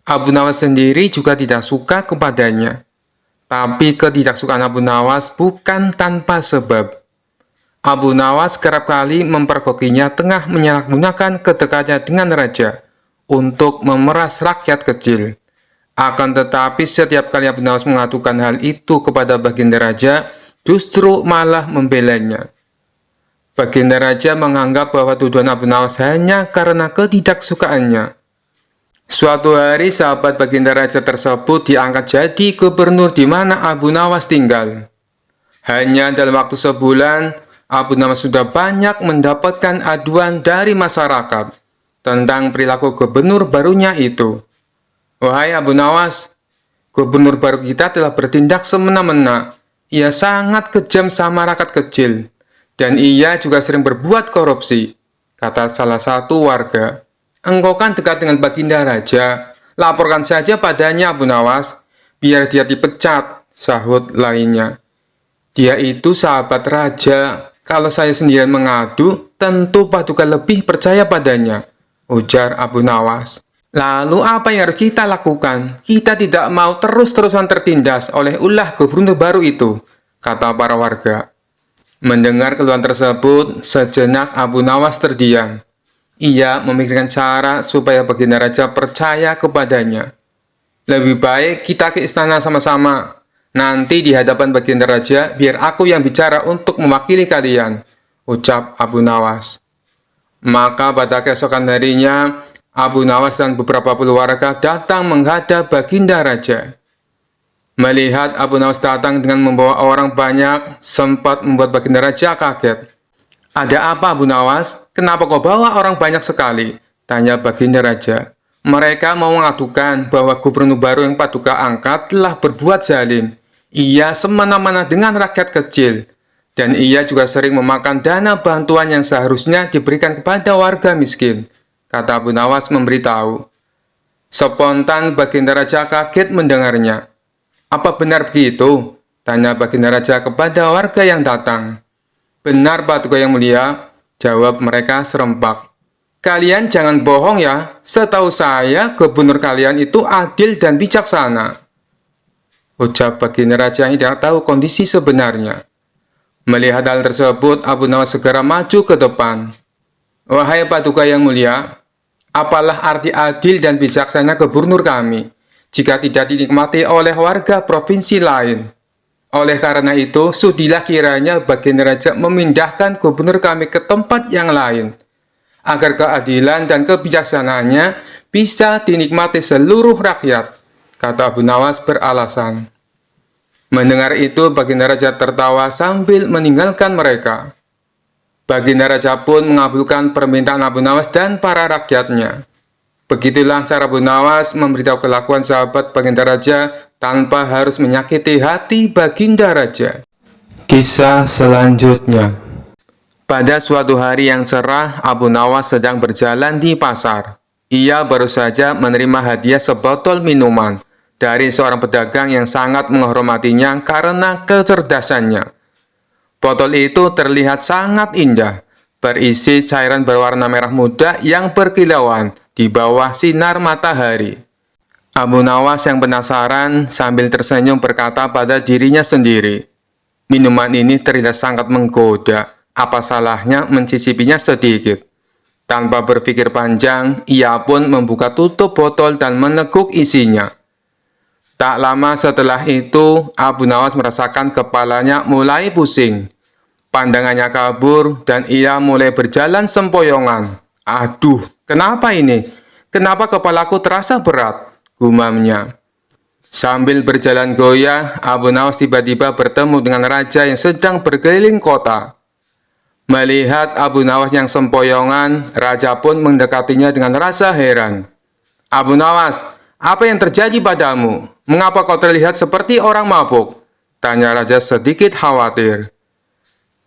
Abu Nawas sendiri juga tidak suka kepadanya. Tapi ketidaksukaan Abu Nawas bukan tanpa sebab. Abu Nawas kerap kali mempergokinya tengah menyalahgunakan kedekatnya dengan raja untuk memeras rakyat kecil. Akan tetapi setiap kali Abu Nawas mengatakan hal itu kepada baginda raja, justru malah membelanya. Baginda raja menganggap bahwa tuduhan Abu Nawas hanya karena ketidaksukaannya. Suatu hari sahabat baginda raja tersebut diangkat jadi gubernur di mana Abu Nawas tinggal. Hanya dalam waktu sebulan, Abu Nawas sudah banyak mendapatkan aduan dari masyarakat tentang perilaku gubernur barunya itu. Wahai Abu Nawas, gubernur baru kita telah bertindak semena-mena. Ia sangat kejam sama rakyat kecil, dan ia juga sering berbuat korupsi, kata salah satu warga. Engkau kan dekat dengan baginda raja, laporkan saja padanya Abu Nawas, biar dia dipecat, sahut lainnya. Dia itu sahabat raja. Kalau saya sendirian mengadu, tentu Paduka lebih percaya padanya, ujar Abu Nawas. Lalu apa yang harus kita lakukan? Kita tidak mau terus-terusan tertindas oleh ulah gubernur baru itu, kata para warga. Mendengar keluhan tersebut, sejenak Abu Nawas terdiam. Ia memikirkan cara supaya baginda raja percaya kepadanya. Lebih baik kita ke istana sama-sama. Nanti di hadapan baginda raja, biar aku yang bicara untuk mewakili kalian, ucap Abu Nawas. Maka pada keesokan harinya, Abu Nawas dan beberapa puluh warga datang menghadap baginda raja. Melihat Abu Nawas datang dengan membawa orang banyak, sempat membuat baginda raja kaget. Ada apa Abu Nawas? Kenapa kau bawa orang banyak sekali? Tanya baginda raja. Mereka mau mengadukan bahwa gubernur baru yang Paduka angkat telah berbuat zalim. Ia semena-mena dengan rakyat kecil, dan ia juga sering memakan dana bantuan yang seharusnya diberikan kepada warga miskin, kata Abu Nawas memberitahu. Spontan baginda raja kaget mendengarnya. Apa benar begitu? Tanya baginda raja kepada warga yang datang. Benar Paduka yang mulia, jawab mereka serempak. Kalian jangan bohong ya, setahu saya gubernur kalian itu adil dan bijaksana, ucap baginda raja yang tidak tahu kondisi sebenarnya. Melihat hal tersebut, Abu Nawas segera maju ke depan. Wahai Paduka yang mulia, apalah arti adil dan bijaksana gubernur kami, jika tidak dinikmati oleh warga provinsi lain? Oleh karena itu, sudilah kiranya baginda raja memindahkan gubernur kami ke tempat yang lain, agar keadilan dan kebijaksanaannya bisa dinikmati seluruh rakyat, kata Abu Nawas beralasan. Mendengar itu, baginda raja tertawa sambil meninggalkan mereka. Baginda raja pun mengabulkan permintaan Abu Nawas dan para rakyatnya. Begitulah cara Abu Nawas memberitahu kelakuan sahabat baginda raja tanpa harus menyakiti hati baginda raja. Kisah selanjutnya. Pada suatu hari yang cerah, Abu Nawas sedang berjalan di pasar. Ia baru saja menerima hadiah sebotol minuman dari seorang pedagang yang sangat menghormatinya karena kecerdasannya. Botol itu terlihat sangat indah, berisi cairan berwarna merah muda yang berkilauan di bawah sinar matahari. Abu Nawas yang penasaran sambil tersenyum berkata pada dirinya sendiri, minuman ini terlihat sangat menggoda, apa salahnya mencicipinya sedikit? Tanpa berpikir panjang, ia pun membuka tutup botol dan meneguk isinya. Tak lama setelah itu, Abu Nawas merasakan kepalanya mulai pusing. Pandangannya kabur dan ia mulai berjalan sempoyongan. Aduh, kenapa ini? Kenapa kepalaku terasa berat? Gumamnya. Sambil berjalan goyah, Abu Nawas tiba-tiba bertemu dengan raja yang sedang berkeliling kota. Melihat Abu Nawas yang sempoyongan, raja pun mendekatinya dengan rasa heran. Abu Nawas, apa yang terjadi padamu? Mengapa kau terlihat seperti orang mabuk? Tanya raja sedikit khawatir.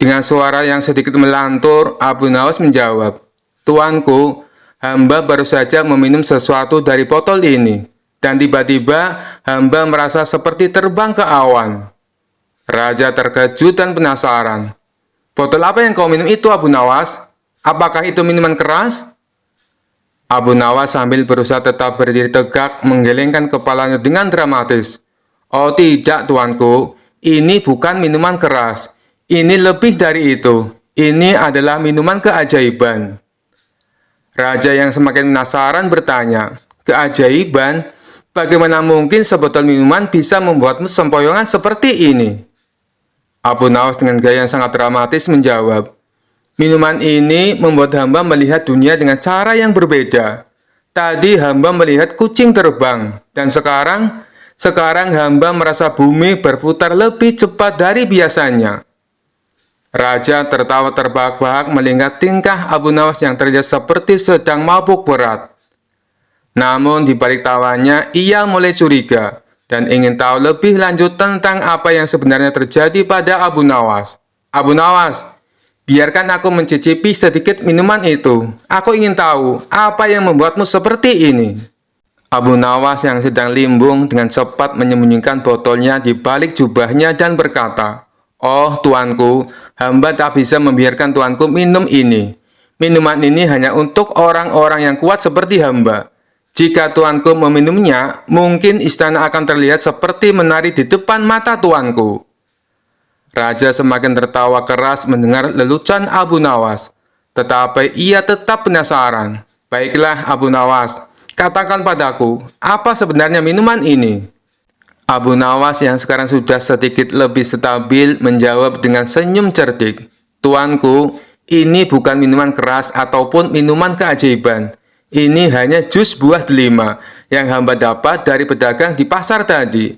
Dengan suara yang sedikit melantur, Abu Nawas menjawab, "Tuanku, hamba baru saja meminum sesuatu dari botol ini, dan tiba-tiba hamba merasa seperti terbang ke awan." Raja terkejut dan penasaran. "Botol apa yang kau minum itu, Abu Nawas? Apakah itu minuman keras?" Abu Nawas sambil berusaha tetap berdiri tegak menggelengkan kepalanya dengan dramatis. "Oh tidak, tuanku, ini bukan minuman keras. Ini lebih dari itu. Ini adalah minuman keajaiban." Raja yang semakin penasaran bertanya, "Keajaiban? Bagaimana mungkin sebotol minuman bisa membuatmu sempoyongan seperti ini?" Abu Nawas dengan gaya yang sangat dramatis menjawab, "Minuman ini membuat hamba melihat dunia dengan cara yang berbeda. Tadi hamba melihat kucing terbang, dan sekarang hamba merasa bumi berputar lebih cepat dari biasanya." Raja tertawa terbahak-bahak melihat tingkah Abu Nawas yang terlihat seperti sedang mabuk berat. Namun di balik tawanya, ia mulai curiga dan ingin tahu lebih lanjut tentang apa yang sebenarnya terjadi pada Abu Nawas. "Abu Nawas, biarkan aku mencicipi sedikit minuman itu. Aku ingin tahu apa yang membuatmu seperti ini." Abu Nawas yang sedang limbung dengan cepat menyembunyikan botolnya di balik jubahnya dan berkata, "Oh, tuanku, hamba tak bisa membiarkan tuanku minum ini. Minuman ini hanya untuk orang-orang yang kuat seperti hamba. Jika tuanku meminumnya, mungkin istana akan terlihat seperti menari di depan mata tuanku." Raja semakin tertawa keras mendengar lelucon Abu Nawas, tetapi ia tetap penasaran. "Baiklah, Abu Nawas, katakan padaku, apa sebenarnya minuman ini?" Abu Nawas yang sekarang sudah sedikit lebih stabil menjawab dengan senyum cerdik, "Tuanku, ini bukan minuman keras ataupun minuman keajaiban. Ini hanya jus buah delima yang hamba dapat dari pedagang di pasar tadi.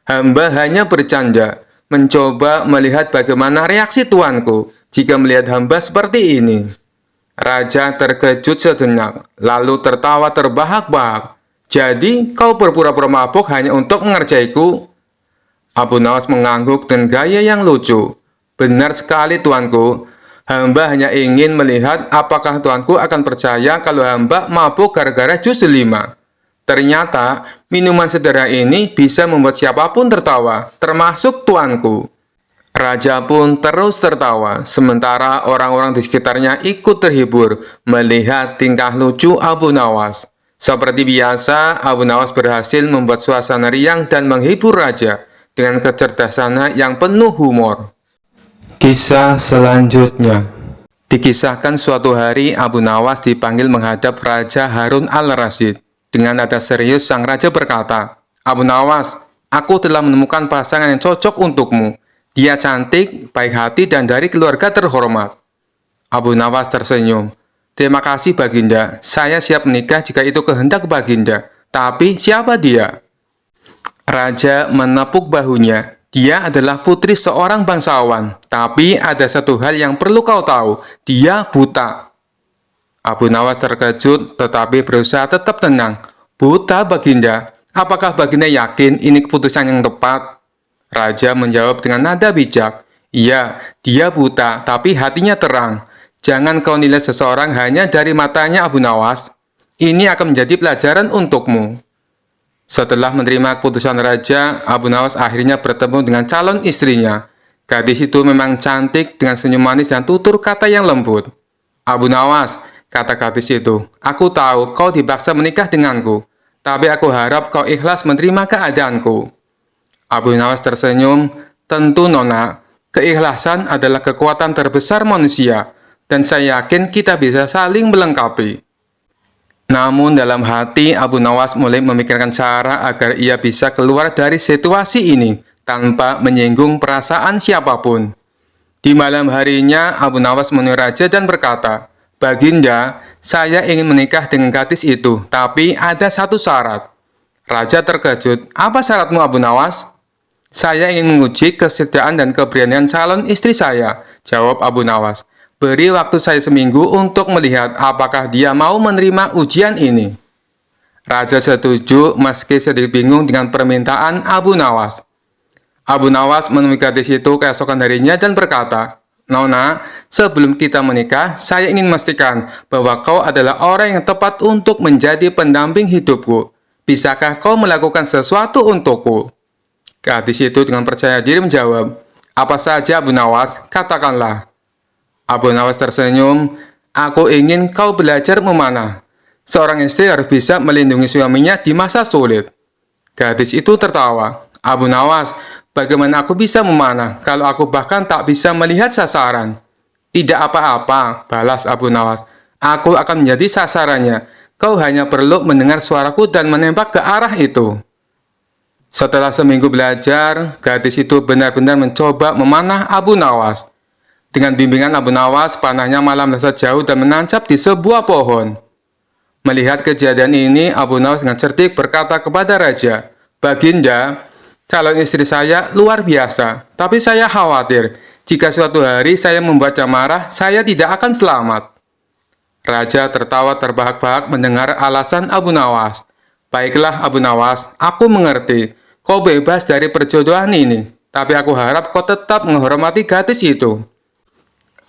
Hamba hanya bercanda, mencoba melihat bagaimana reaksi tuanku jika melihat hamba seperti ini." Raja terkejut sejenak, lalu tertawa terbahak-bahak. "Jadi, kau berpura-pura mabuk hanya untuk mengerjaiku?" Abu Nawas mengangguk dengan gaya yang lucu. "Benar sekali, tuanku. Hamba hanya ingin melihat apakah tuanku akan percaya kalau hamba mabuk gara-gara jus delima. Ternyata, minuman sederhana ini bisa membuat siapapun tertawa, termasuk tuanku." Raja pun terus tertawa, sementara orang-orang di sekitarnya ikut terhibur melihat tingkah lucu Abu Nawas. Seperti biasa, Abu Nawas berhasil membuat suasana riang dan menghibur raja dengan kecerdasannya yang penuh humor. Kisah selanjutnya. Dikisahkan suatu hari Abu Nawas dipanggil menghadap Raja Harun al-Rasyid. Dengan nada serius sang raja berkata, "Abu Nawas, aku telah menemukan pasangan yang cocok untukmu. Dia cantik, baik hati, dan dari keluarga terhormat." Abu Nawas tersenyum. "Terima kasih, Baginda. Saya siap menikah jika itu kehendak Baginda. Tapi siapa dia?" Raja menepuk bahunya. "Dia adalah putri seorang bangsawan. Tapi ada satu hal yang perlu kau tahu. Dia buta." Abu Nawas terkejut tetapi berusaha tetap tenang. "Buta, Baginda? Apakah Baginda yakin ini keputusan yang tepat?" Raja menjawab dengan nada bijak. "Iya, dia buta, tapi hatinya terang. Jangan kau nilai seseorang hanya dari matanya, Abu Nawas. Ini akan menjadi pelajaran untukmu." Setelah menerima keputusan raja, Abu Nawas akhirnya bertemu dengan calon istrinya. Gadis itu memang cantik dengan senyum manis dan tutur kata yang lembut. "Abu Nawas," kata gadis itu, "aku tahu kau dipaksa menikah denganku, tapi aku harap kau ikhlas menerima keadaanku." Abu Nawas tersenyum, "Tentu, Nona. Keikhlasan adalah kekuatan terbesar manusia, dan saya yakin kita bisa saling melengkapi." Namun dalam hati, Abu Nawas mulai memikirkan cara agar ia bisa keluar dari situasi ini tanpa menyinggung perasaan siapapun. Di malam harinya, Abu Nawas menemui raja dan berkata, "Baginda, saya ingin menikah dengan gadis itu, tapi ada satu syarat." Raja terkejut. "Apa syaratmu, Abu Nawas?" "Saya ingin menguji kesetiaan dan keberanian calon istri saya," jawab Abu Nawas. "Beri waktu saya seminggu untuk melihat apakah dia mau menerima ujian ini." Raja setuju meski sedikit bingung dengan permintaan Abu Nawas. Abu Nawas menemui gadis itu keesokan harinya dan berkata, Nona, sebelum kita menikah, saya ingin memastikan bahwa kau adalah orang yang tepat untuk menjadi pendamping hidupku. Bisakah kau melakukan sesuatu untukku? Gadis itu dengan percaya diri menjawab, apa saja Abu Nawas, katakanlah. Abu Nawas tersenyum, aku ingin kau belajar memanah. Seorang istri harus bisa melindungi suaminya di masa sulit. Gadis itu tertawa. Abu Nawas, bagaimana aku bisa memanah kalau aku bahkan tak bisa melihat sasaran? Tidak apa-apa, balas Abu Nawas. Aku akan menjadi sasarannya. Kau hanya perlu mendengar suaraku dan menembak ke arah itu. Setelah seminggu belajar, gadis itu benar-benar mencoba memanah Abu Nawas. Dengan bimbingan Abu Nawas, panahnya malah melesat jauh dan menancap di sebuah pohon. Melihat kejadian ini, Abu Nawas dengan cerdik berkata kepada raja, Baginda, calon istri saya luar biasa, tapi saya khawatir jika suatu hari saya membaca marah, saya tidak akan selamat. Raja tertawa terbahak-bahak mendengar alasan Abu Nawas. Baiklah Abu Nawas, aku mengerti. Kau bebas dari perjodohan ini, tapi aku harap kau tetap menghormati gadis itu.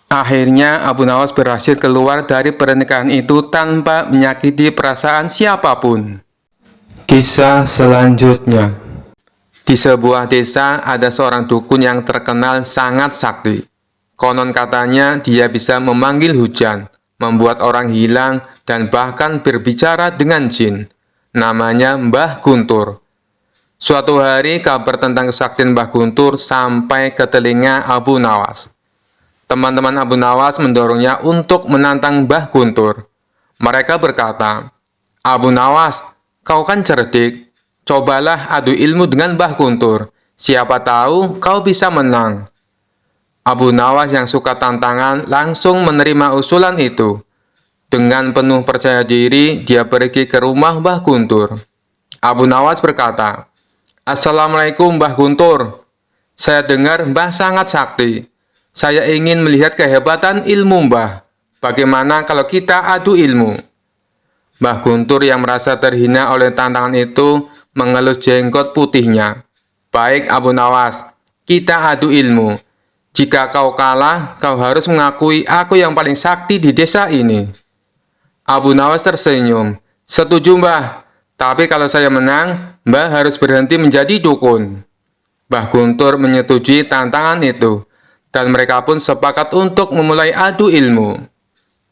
Akhirnya Abu Nawas berhasil keluar dari pernikahan itu tanpa menyakiti perasaan siapapun. Kisah selanjutnya. Di sebuah desa ada seorang dukun yang terkenal sangat sakti. Konon katanya dia bisa memanggil hujan, membuat orang hilang, dan bahkan berbicara dengan jin. Namanya Mbah Guntur. Suatu hari kabar tentang kesaktian Mbah Guntur sampai ke telinga Abu Nawas. Teman-teman Abu Nawas mendorongnya untuk menantang Mbah Guntur. Mereka berkata, Abu Nawas, kau kan cerdik. Cobalah adu ilmu dengan Mbah Guntur. Siapa tahu kau bisa menang. Abu Nawas yang suka tantangan langsung menerima usulan itu. Dengan penuh percaya diri, dia pergi ke rumah Mbah Guntur. Abu Nawas berkata, Assalamualaikum Mbah Guntur. Saya dengar Mbah sangat sakti. Saya ingin melihat kehebatan ilmu Mbah. Bagaimana kalau kita adu ilmu? Mbah Guntur yang merasa terhina oleh tantangan itu mengelus jenggot putihnya. Baik Abu Nawas, kita adu ilmu. Jika kau kalah, kau harus mengakui aku yang paling sakti di desa ini. Abu Nawas tersenyum. Setuju Mbah, tapi kalau saya menang, Mbah harus berhenti menjadi dukun. Mbah Guntur menyetujui tantangan itu, dan mereka pun sepakat untuk memulai adu ilmu.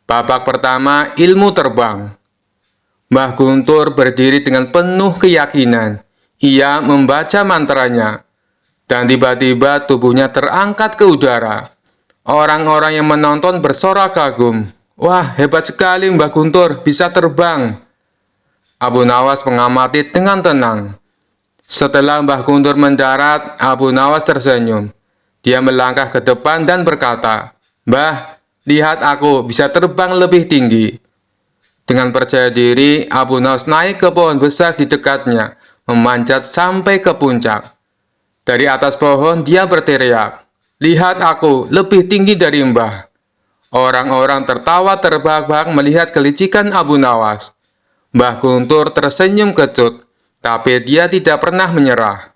Babak pertama, ilmu terbang. Mbah Guntur berdiri dengan penuh keyakinan. Ia membaca mantranya, dan tiba-tiba tubuhnya terangkat ke udara. Orang-orang yang menonton bersorak kagum. Wah, hebat sekali Mbah Guntur, bisa terbang. Abu Nawas mengamati dengan tenang. Setelah Mbah Guntur mendarat, Abu Nawas tersenyum. Dia melangkah ke depan dan berkata, Mbah, lihat aku bisa terbang lebih tinggi. Dengan percaya diri, Abu Nawas naik ke pohon besar di dekatnya, memanjat sampai ke puncak. Dari atas pohon, dia berteriak, lihat aku lebih tinggi dari Mbah. Orang-orang tertawa terbahak-bahak melihat kelicikan Abu Nawas. Mbah Guntur tersenyum kecut, tapi dia tidak pernah menyerah.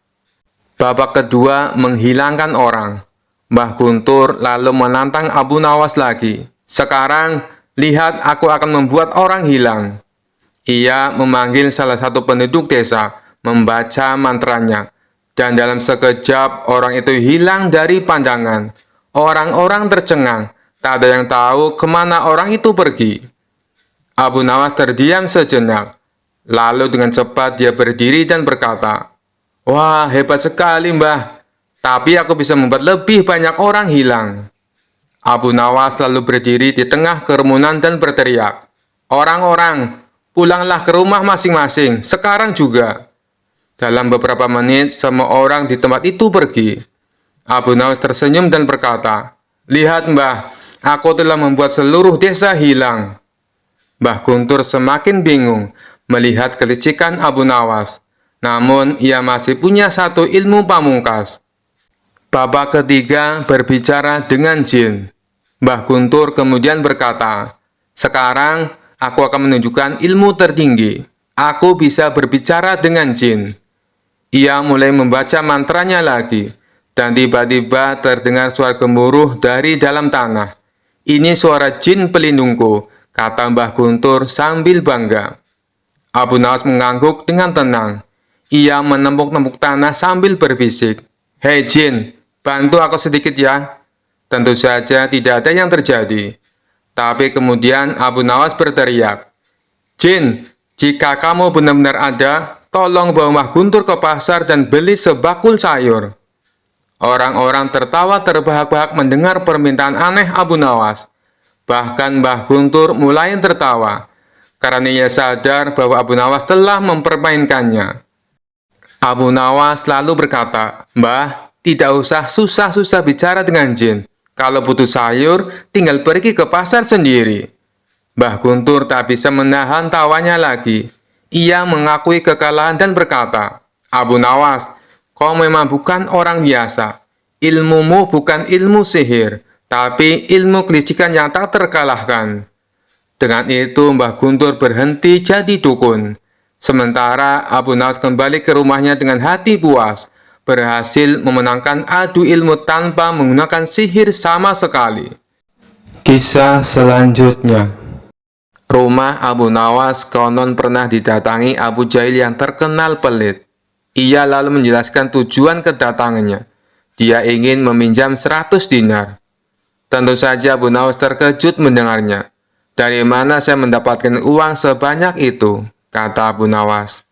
Babak kedua menghilangkan orang. Mbah Guntur lalu menantang Abu Nawas lagi. Sekarang, lihat aku akan membuat orang hilang. Ia memanggil salah satu penduduk desa, membaca mantranya. Dan dalam sekejap, orang itu hilang dari pandangan. Orang-orang tercengang, tak ada yang tahu kemana orang itu pergi. Abu Nawas terdiam sejenak. Lalu dengan cepat dia berdiri dan berkata, wah, hebat sekali Mbah. Tapi aku bisa membuat lebih banyak orang hilang. Abu Nawas lalu berdiri di tengah kerumunan dan berteriak, orang-orang, pulanglah ke rumah masing-masing, sekarang juga. Dalam beberapa menit, semua orang di tempat itu pergi. Abu Nawas tersenyum dan berkata, lihat Mbah, aku telah membuat seluruh desa hilang. Mbah Guntur semakin bingung melihat kelicikan Abu Nawas. Namun, ia masih punya satu ilmu pamungkas. Babak ketiga berbicara dengan jin. Mbah Guntur kemudian berkata, sekarang aku akan menunjukkan ilmu tertinggi. Aku bisa berbicara dengan jin. Ia mulai membaca mantranya lagi. Dan tiba-tiba terdengar suara gemuruh dari dalam tanah. "Ini suara jin pelindungku," kata Mbah Guntur sambil bangga. Abu Nawas mengangguk dengan tenang. Ia menempuk-nempuk tanah sambil berbisik, "Hei jin, bantu aku sedikit ya." Tentu saja tidak ada yang terjadi. Tapi kemudian Abu Nawas berteriak, "Jin, jika kamu benar-benar ada, tolong bawa Mbah Guntur ke pasar dan beli sebakul sayur." Orang-orang tertawa terbahak-bahak mendengar permintaan aneh Abu Nawas. Bahkan Mbah Guntur mulai tertawa, karena ia sadar bahwa Abu Nawas telah mempermainkannya. Abu Nawas lalu berkata, "Mbah, tidak usah susah-susah bicara dengan jin. Kalau butuh sayur, tinggal pergi ke pasar sendiri." Mbah Guntur tak bisa menahan tawanya lagi. Ia mengakui kekalahan dan berkata, "Abu Nawas, kau memang bukan orang biasa. Ilmumu bukan ilmu sihir, tapi ilmu kelicikan yang tak terkalahkan." Dengan itu Mbah Guntur berhenti jadi dukun. Sementara Abu Nawas kembali ke rumahnya dengan hati puas, berhasil memenangkan adu ilmu tanpa menggunakan sihir sama sekali. Kisah selanjutnya. Rumah Abu Nawas konon pernah didatangi Abu Jahil yang terkenal pelit. Ia lalu menjelaskan tujuan kedatangannya. Dia ingin meminjam 100 dinar. Tentu saja Abu Nawas terkejut mendengarnya. "Dari mana saya mendapatkan uang sebanyak itu?" kata Abu Nawas.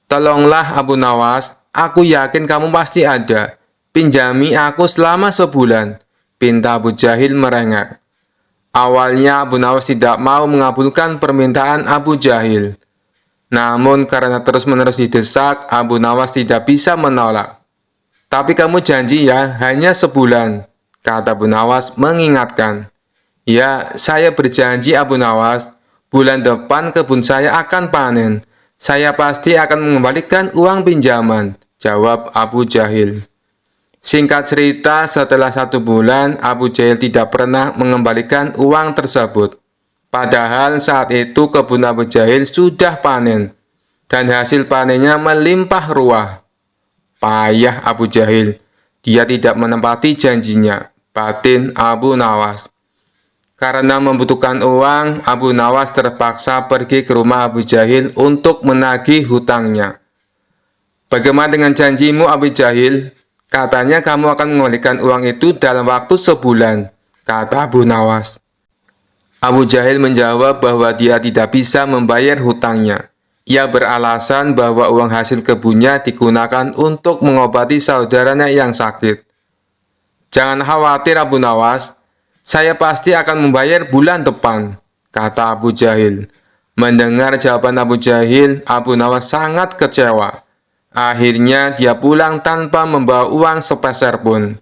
"Tolonglah Abu Nawas, aku yakin kamu pasti ada. Pinjami aku selama sebulan," pinta Abu Jahil merengek. Awalnya Abu Nawas tidak mau mengabulkan permintaan Abu Jahil. Namun karena terus-menerus didesak, Abu Nawas tidak bisa menolak. "Tapi kamu janji ya, hanya sebulan," kata Abu Nawas mengingatkan. "Ya, saya berjanji Abu Nawas, bulan depan kebun saya akan panen. Saya pasti akan mengembalikan uang pinjaman," jawab Abu Jahil. Singkat cerita, setelah 1 bulan, Abu Jahil tidak pernah mengembalikan uang tersebut. Padahal saat itu kebun Abu Jahil sudah panen, dan hasil panennya melimpah ruah. Payah Abu Jahil, dia tidak menepati janjinya, batin Abu Nawas. Karena membutuhkan uang, Abu Nawas terpaksa pergi ke rumah Abu Jahil untuk menagih hutangnya. "Bagaimana dengan janjimu Abu Jahil? Katanya kamu akan mengembalikan uang itu dalam waktu sebulan," kata Abu Nawas. Abu Jahil menjawab bahwa dia tidak bisa membayar hutangnya. Ia beralasan bahwa uang hasil kebunnya digunakan untuk mengobati saudaranya yang sakit. "Jangan khawatir Abu Nawas, saya pasti akan membayar bulan depan," kata Abu Jahil. Mendengar jawaban Abu Jahil, Abu Nawas sangat kecewa. Akhirnya dia pulang tanpa membawa uang sepeser pun.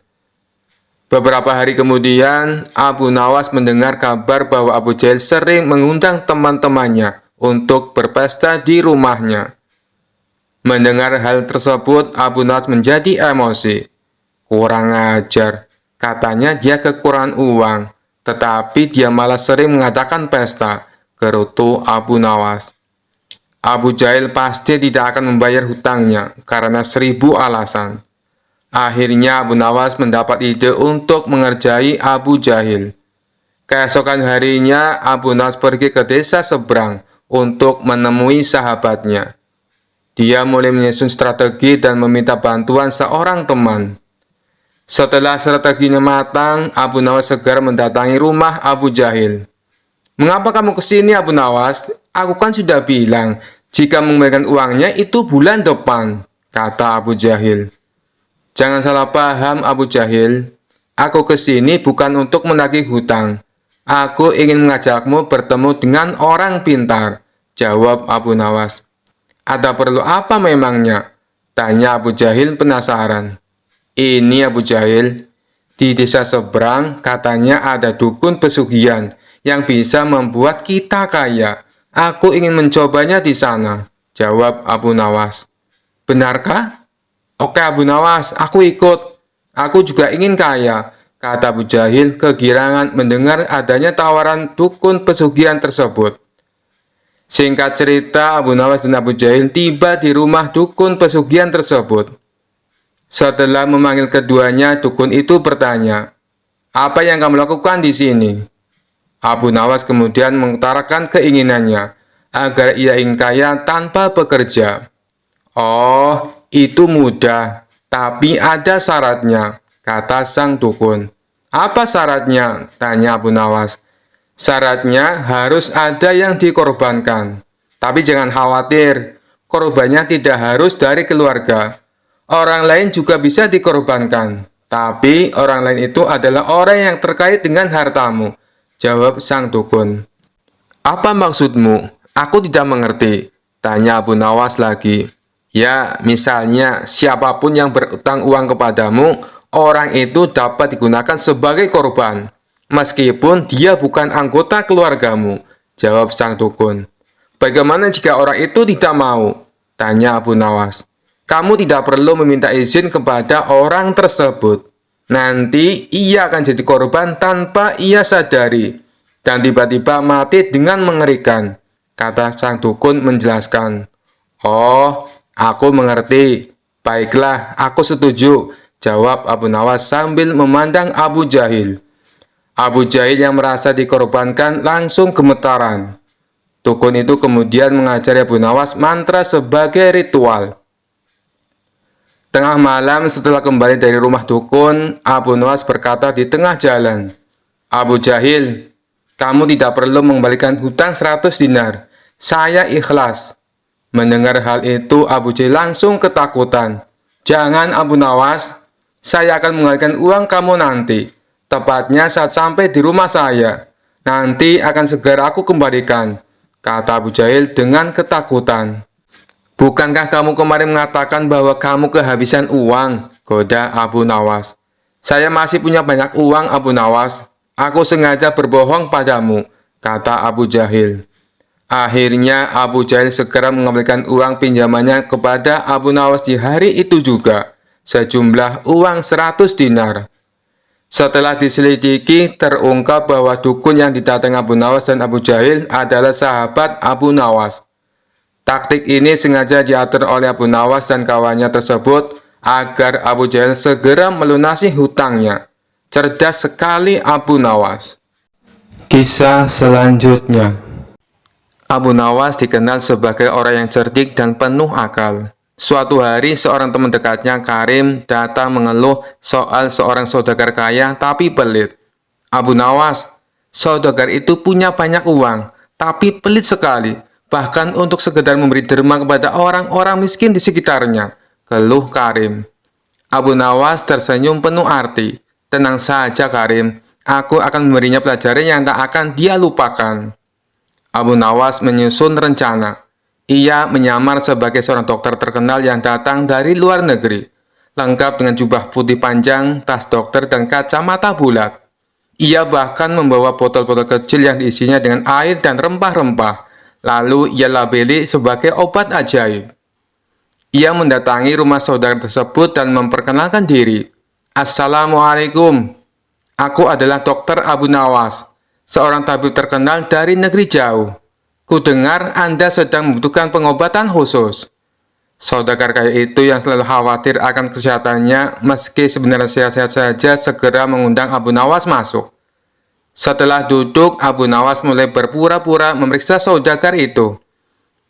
Beberapa hari kemudian, Abu Nawas mendengar kabar bahwa Abu Jahil sering mengundang teman-temannya untuk berpesta di rumahnya. Mendengar hal tersebut, Abu Nawas menjadi emosi. "Kurang ajar. Katanya dia kekurangan uang, tetapi dia malah sering mengadakan pesta," gerutu Abu Nawas. Abu Jahil pasti tidak akan membayar hutangnya karena 1000 alasan. Akhirnya Abu Nawas mendapat ide untuk mengerjai Abu Jahil. Keesokan harinya, Abu Nawas pergi ke desa seberang untuk menemui sahabatnya. Dia mulai menyusun strategi dan meminta bantuan seorang teman. Setelah strateginya matang, Abu Nawas segera mendatangi rumah Abu Jahil. "Mengapa kamu ke sini Abu Nawas? Aku kan sudah bilang, jika mengembalikan uangnya itu bulan depan," kata Abu Jahil. "Jangan salah paham Abu Jahil. Aku ke sini bukan untuk menagih hutang. Aku ingin mengajakmu bertemu dengan orang pintar," jawab Abu Nawas. "Ada perlu apa memangnya?" tanya Abu Jahil penasaran. "Ini Abu Jahil, di desa seberang katanya ada dukun pesugihan yang bisa membuat kita kaya. Aku ingin mencobanya di sana," jawab Abu Nawas. "Benarkah? Oke Abu Nawas, aku ikut. Aku juga ingin kaya," kata Abu Jahil kegirangan mendengar adanya tawaran dukun pesugihan tersebut. Singkat cerita, Abu Nawas dan Abu Jahil tiba di rumah dukun pesugihan tersebut. Setelah memanggil keduanya, dukun itu bertanya, "Apa yang kamu lakukan di sini?" Abu Nawas kemudian mengutarakan keinginannya agar ia ingin kaya tanpa bekerja. "Oh, itu mudah, tapi ada syaratnya," kata sang dukun. "Apa syaratnya?" tanya Abu Nawas. "Syaratnya harus ada yang dikorbankan. Tapi jangan khawatir, korbannya tidak harus dari keluarga. Orang lain juga bisa dikorbankan. Tapi orang lain itu adalah orang yang terkait dengan hartamu," jawab sang dukun. "Apa maksudmu? Aku tidak mengerti," tanya Abu Nawas lagi. "Ya, misalnya siapapun yang berutang uang kepadamu, orang itu dapat digunakan sebagai korban, meskipun dia bukan anggota keluargamu," jawab sang dukun. "Bagaimana jika orang itu tidak mau?" tanya Abu Nawas. "Kamu tidak perlu meminta izin kepada orang tersebut. Nanti ia akan jadi korban tanpa ia sadari, dan tiba-tiba mati dengan mengerikan," kata sang dukun menjelaskan. "Oh, aku mengerti. Baiklah, aku setuju," jawab Abu Nawas sambil memandang Abu Jahil. Abu Jahil yang merasa dikorbankan langsung gemetaran. Dukun itu kemudian mengajari Abu Nawas mantra sebagai ritual. Tengah malam setelah kembali dari rumah dukun, Abu Nawas berkata di tengah jalan, "Abu Jahil, kamu tidak perlu mengembalikan hutang 100 dinar. Saya ikhlas." Mendengar hal itu, Abu Jahil langsung ketakutan. "Jangan Abu Nawas, saya akan mengembalikan uang kamu nanti. Tepatnya saat sampai di rumah saya. Nanti akan segera aku kembalikan," kata Abu Jahil dengan ketakutan. "Bukankah kamu kemarin mengatakan bahwa kamu kehabisan uang?" goda Abu Nawas. "Saya masih punya banyak uang, Abu Nawas. Aku sengaja berbohong padamu," kata Abu Jahil. Akhirnya Abu Jahil segera mengembalikan uang pinjamannya kepada Abu Nawas di hari itu juga, sejumlah uang 100 dinar. Setelah diselidiki, terungkap bahwa dukun yang didatangi Abu Nawas dan Abu Jahil adalah sahabat Abu Nawas. Taktik ini sengaja diatur oleh Abu Nawas dan kawannya tersebut agar Abu Jahil segera melunasi hutangnya. Cerdas sekali Abu Nawas. Kisah selanjutnya. Abu Nawas dikenal sebagai orang yang cerdik dan penuh akal. Suatu hari, seorang teman dekatnya, Karim, datang mengeluh soal seorang saudagar kaya tapi pelit. "Abu Nawas, saudagar itu punya banyak uang, tapi pelit sekali. Bahkan untuk sekedar memberi derma kepada orang-orang miskin di sekitarnya," keluh Karim. Abu Nawas tersenyum penuh arti. "Tenang saja Karim, aku akan memberinya pelajaran yang tak akan dia lupakan." Abu Nawas menyusun rencana. Ia menyamar sebagai seorang dokter terkenal yang datang dari luar negeri, lengkap dengan jubah putih panjang, tas dokter, dan kacamata bulat. Ia bahkan membawa botol-botol kecil yang diisinya dengan air dan rempah-rempah. Lalu ia labeli sebagai obat ajaib. Ia mendatangi rumah saudara tersebut dan memperkenalkan diri. "Assalamualaikum. Aku adalah Dokter Abu Nawas, seorang tabib terkenal dari negeri jauh. Kudengar Anda sedang membutuhkan pengobatan khusus." Saudagar kaya itu yang selalu khawatir akan kesehatannya, meski sebenarnya sehat-sehat saja, segera mengundang Abu Nawas masuk. Setelah duduk, Abu Nawas mulai berpura-pura memeriksa saudagar itu.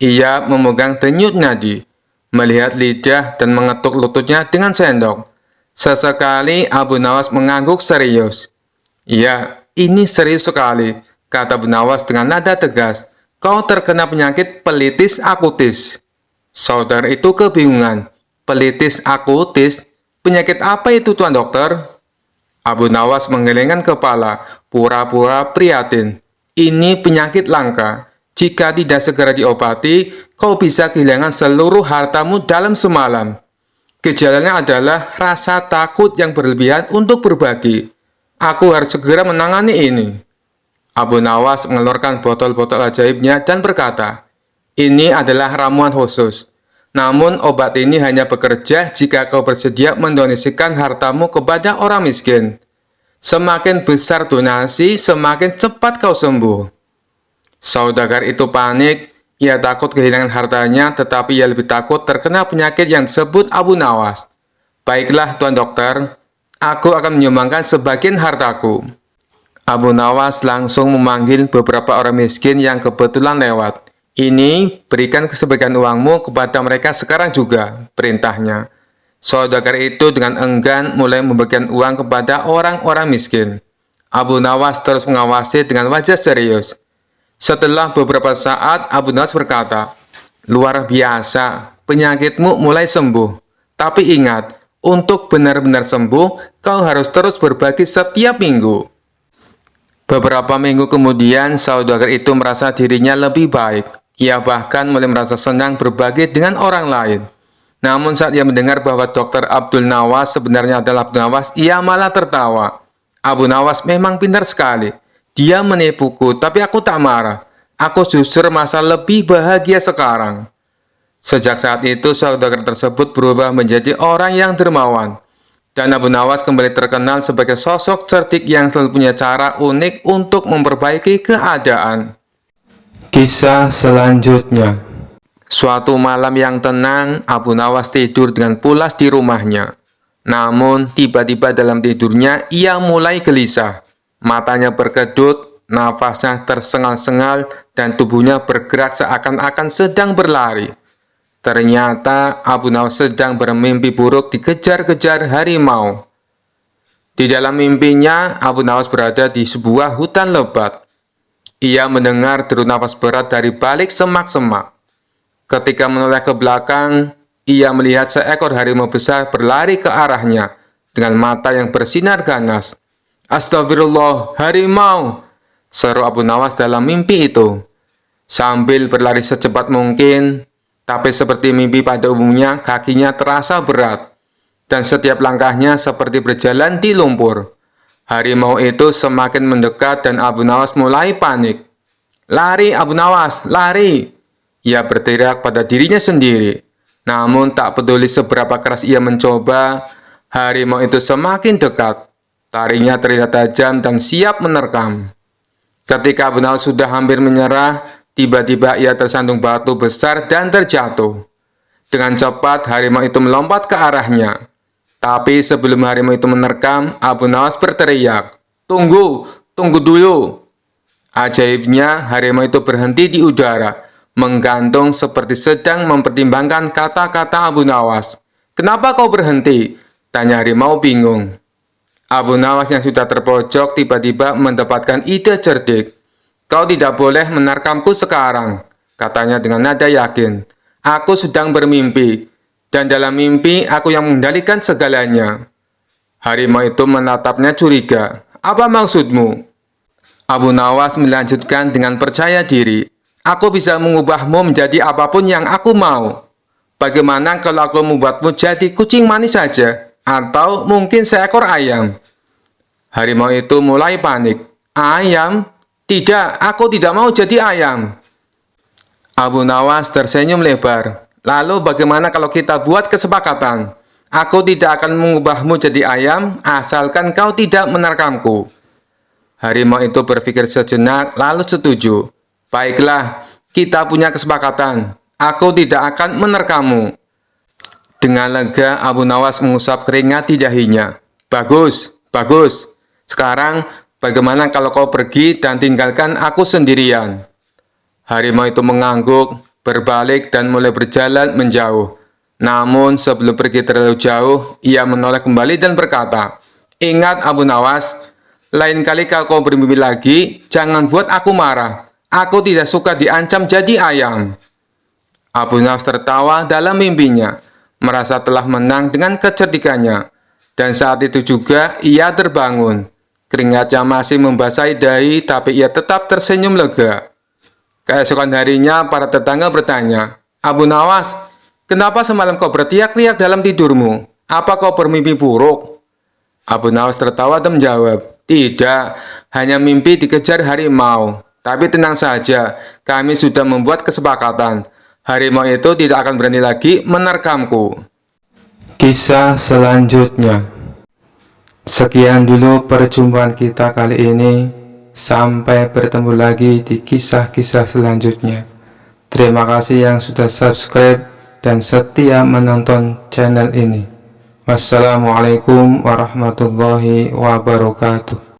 Ia memegang denyut nadi, melihat lidah, dan mengetuk lututnya dengan sendok. Sesekali Abu Nawas mengangguk serius. "Ya, ini serius sekali," kata Abu Nawas dengan nada tegas. "Kau terkena penyakit pelitis akutis." Saudara itu kebingungan. "Pelitis akutis? Penyakit apa itu, Tuan Dokter?" Abu Nawas menggelengkan kepala, pura-pura prihatin. "Ini penyakit langka. Jika tidak segera diobati, kau bisa kehilangan seluruh hartamu dalam semalam. Gejalanya adalah rasa takut yang berlebihan untuk berbagi. Aku harus segera menangani ini." Abu Nawas mengeluarkan botol-botol ajaibnya dan berkata, "Ini adalah ramuan khusus. Namun obat ini hanya bekerja jika kau bersedia mendonasikan hartamu kepada orang miskin. Semakin besar donasi, semakin cepat kau sembuh." Saudagar itu panik. Ia takut kehilangan hartanya, tetapi ia lebih takut terkena penyakit yang disebut Abu Nawas. Baiklah Tuan Dokter, aku akan menyumbangkan sebagian hartaku. Abu Nawas langsung memanggil beberapa orang miskin yang kebetulan lewat. Ini, berikan sebagian uangmu kepada mereka sekarang juga, perintahnya. Saudagar itu dengan enggan mulai membagikan uang kepada orang-orang miskin. Abu Nawas terus mengawasi dengan wajah serius. Setelah beberapa saat, Abu Nawas berkata, "Luar biasa, penyakitmu mulai sembuh. Tapi ingat, untuk benar-benar sembuh, kau harus terus berbagi setiap minggu." Beberapa minggu kemudian, saudagar itu merasa dirinya lebih baik. Ia bahkan mulai merasa senang berbagi dengan orang lain. Namun saat ia mendengar bahwa Dr. Abdul Nawas sebenarnya adalah Abdul Nawas, ia malah tertawa. Abu Nawas memang pintar sekali. Dia menipuku, tapi aku tak marah. Aku justru merasa lebih bahagia sekarang. Sejak saat itu, saudagar tersebut berubah menjadi orang yang dermawan. Dan Abu Nawas kembali terkenal sebagai sosok cerdik yang selalu punya cara unik untuk memperbaiki keadaan. Kisah selanjutnya. Suatu malam yang tenang, Abu Nawas tidur dengan pulas di rumahnya. Namun, tiba-tiba dalam tidurnya, ia mulai gelisah. Matanya berkedut, nafasnya tersengal-sengal, dan tubuhnya bergerak seakan-akan sedang berlari. Ternyata Abu Nawas sedang bermimpi buruk dikejar-kejar harimau. Di dalam mimpinya, Abu Nawas berada di sebuah hutan lebat. Ia mendengar deru nafas berat dari balik semak-semak. Ketika menoleh ke belakang, ia melihat seekor harimau besar berlari ke arahnya dengan mata yang bersinar ganas. "Astagfirullah, harimau!" seru Abu Nawas dalam mimpi itu. Sambil berlari secepat mungkin, tapi seperti mimpi pada umumnya, kakinya terasa berat, dan setiap langkahnya seperti berjalan di lumpur. Harimau itu semakin mendekat dan Abu Nawas mulai panik. "Lari Abu Nawas, lari!" Ia berteriak pada dirinya sendiri. Namun tak peduli seberapa keras ia mencoba, harimau itu semakin dekat. Taringnya terlihat tajam dan siap menerkam. Ketika Abu Nawas sudah hampir menyerah, tiba-tiba ia tersandung batu besar dan terjatuh. Dengan cepat harimau itu melompat ke arahnya. Tapi sebelum harimau itu menerkam, Abu Nawas berteriak, "Tunggu, tunggu dulu!" Ajaibnya, harimau itu berhenti di udara, menggantung seperti sedang mempertimbangkan kata-kata Abu Nawas. "Kenapa kau berhenti?" tanya harimau bingung. Abu Nawas yang sudah terpojok tiba-tiba mendapatkan ide cerdik. "Kau tidak boleh menerkamku sekarang," katanya dengan nada yakin. "Aku sedang bermimpi, dan dalam mimpi aku yang mengendalikan segalanya." Harimau itu menatapnya curiga. "Apa maksudmu?" Abu Nawas melanjutkan dengan percaya diri. "Aku bisa mengubahmu menjadi apapun yang aku mau. Bagaimana kalau aku membuatmu jadi kucing manis saja? Atau mungkin seekor ayam?" Harimau itu mulai panik. "Ayam? Tidak, aku tidak mau jadi ayam." Abu Nawas tersenyum lebar. "Lalu bagaimana kalau kita buat kesepakatan? Aku tidak akan mengubahmu jadi ayam, asalkan kau tidak menerkamku." Harimau itu berpikir sejenak, lalu setuju. "Baiklah, kita punya kesepakatan. Aku tidak akan menerkammu." Dengan lega, Abu Nawas mengusap keringat di dahinya. "Bagus, bagus. Sekarang, bagaimana kalau kau pergi dan tinggalkan aku sendirian?" Harimau itu mengangguk, berbalik dan mulai berjalan menjauh. Namun, sebelum pergi terlalu jauh, ia menoleh kembali dan berkata, "Ingat Abu Nawas, lain kali kalau kau bermimpi lagi, jangan buat aku marah. Aku tidak suka diancam jadi ayam." Abu Nawas tertawa dalam mimpinya, merasa telah menang dengan kecerdikannya. Dan saat itu juga ia terbangun. Keringatnya masih membasahi dahi, tapi ia tetap tersenyum lega. Keesokan harinya, para tetangga bertanya, "Abu Nawas, kenapa semalam kau berteriak-teriak dalam tidurmu? Apa kau bermimpi buruk?" Abu Nawas tertawa dan menjawab, "Tidak, hanya mimpi dikejar harimau. Tapi tenang saja, kami sudah membuat kesepakatan. Harimau itu tidak akan berani lagi menerkamku." Kisah selanjutnya. Sekian dulu perjumpaan kita kali ini. Sampai bertemu lagi di kisah-kisah selanjutnya. Terima kasih yang sudah subscribe dan setia menonton channel ini. Wassalamualaikum warahmatullahi wabarakatuh.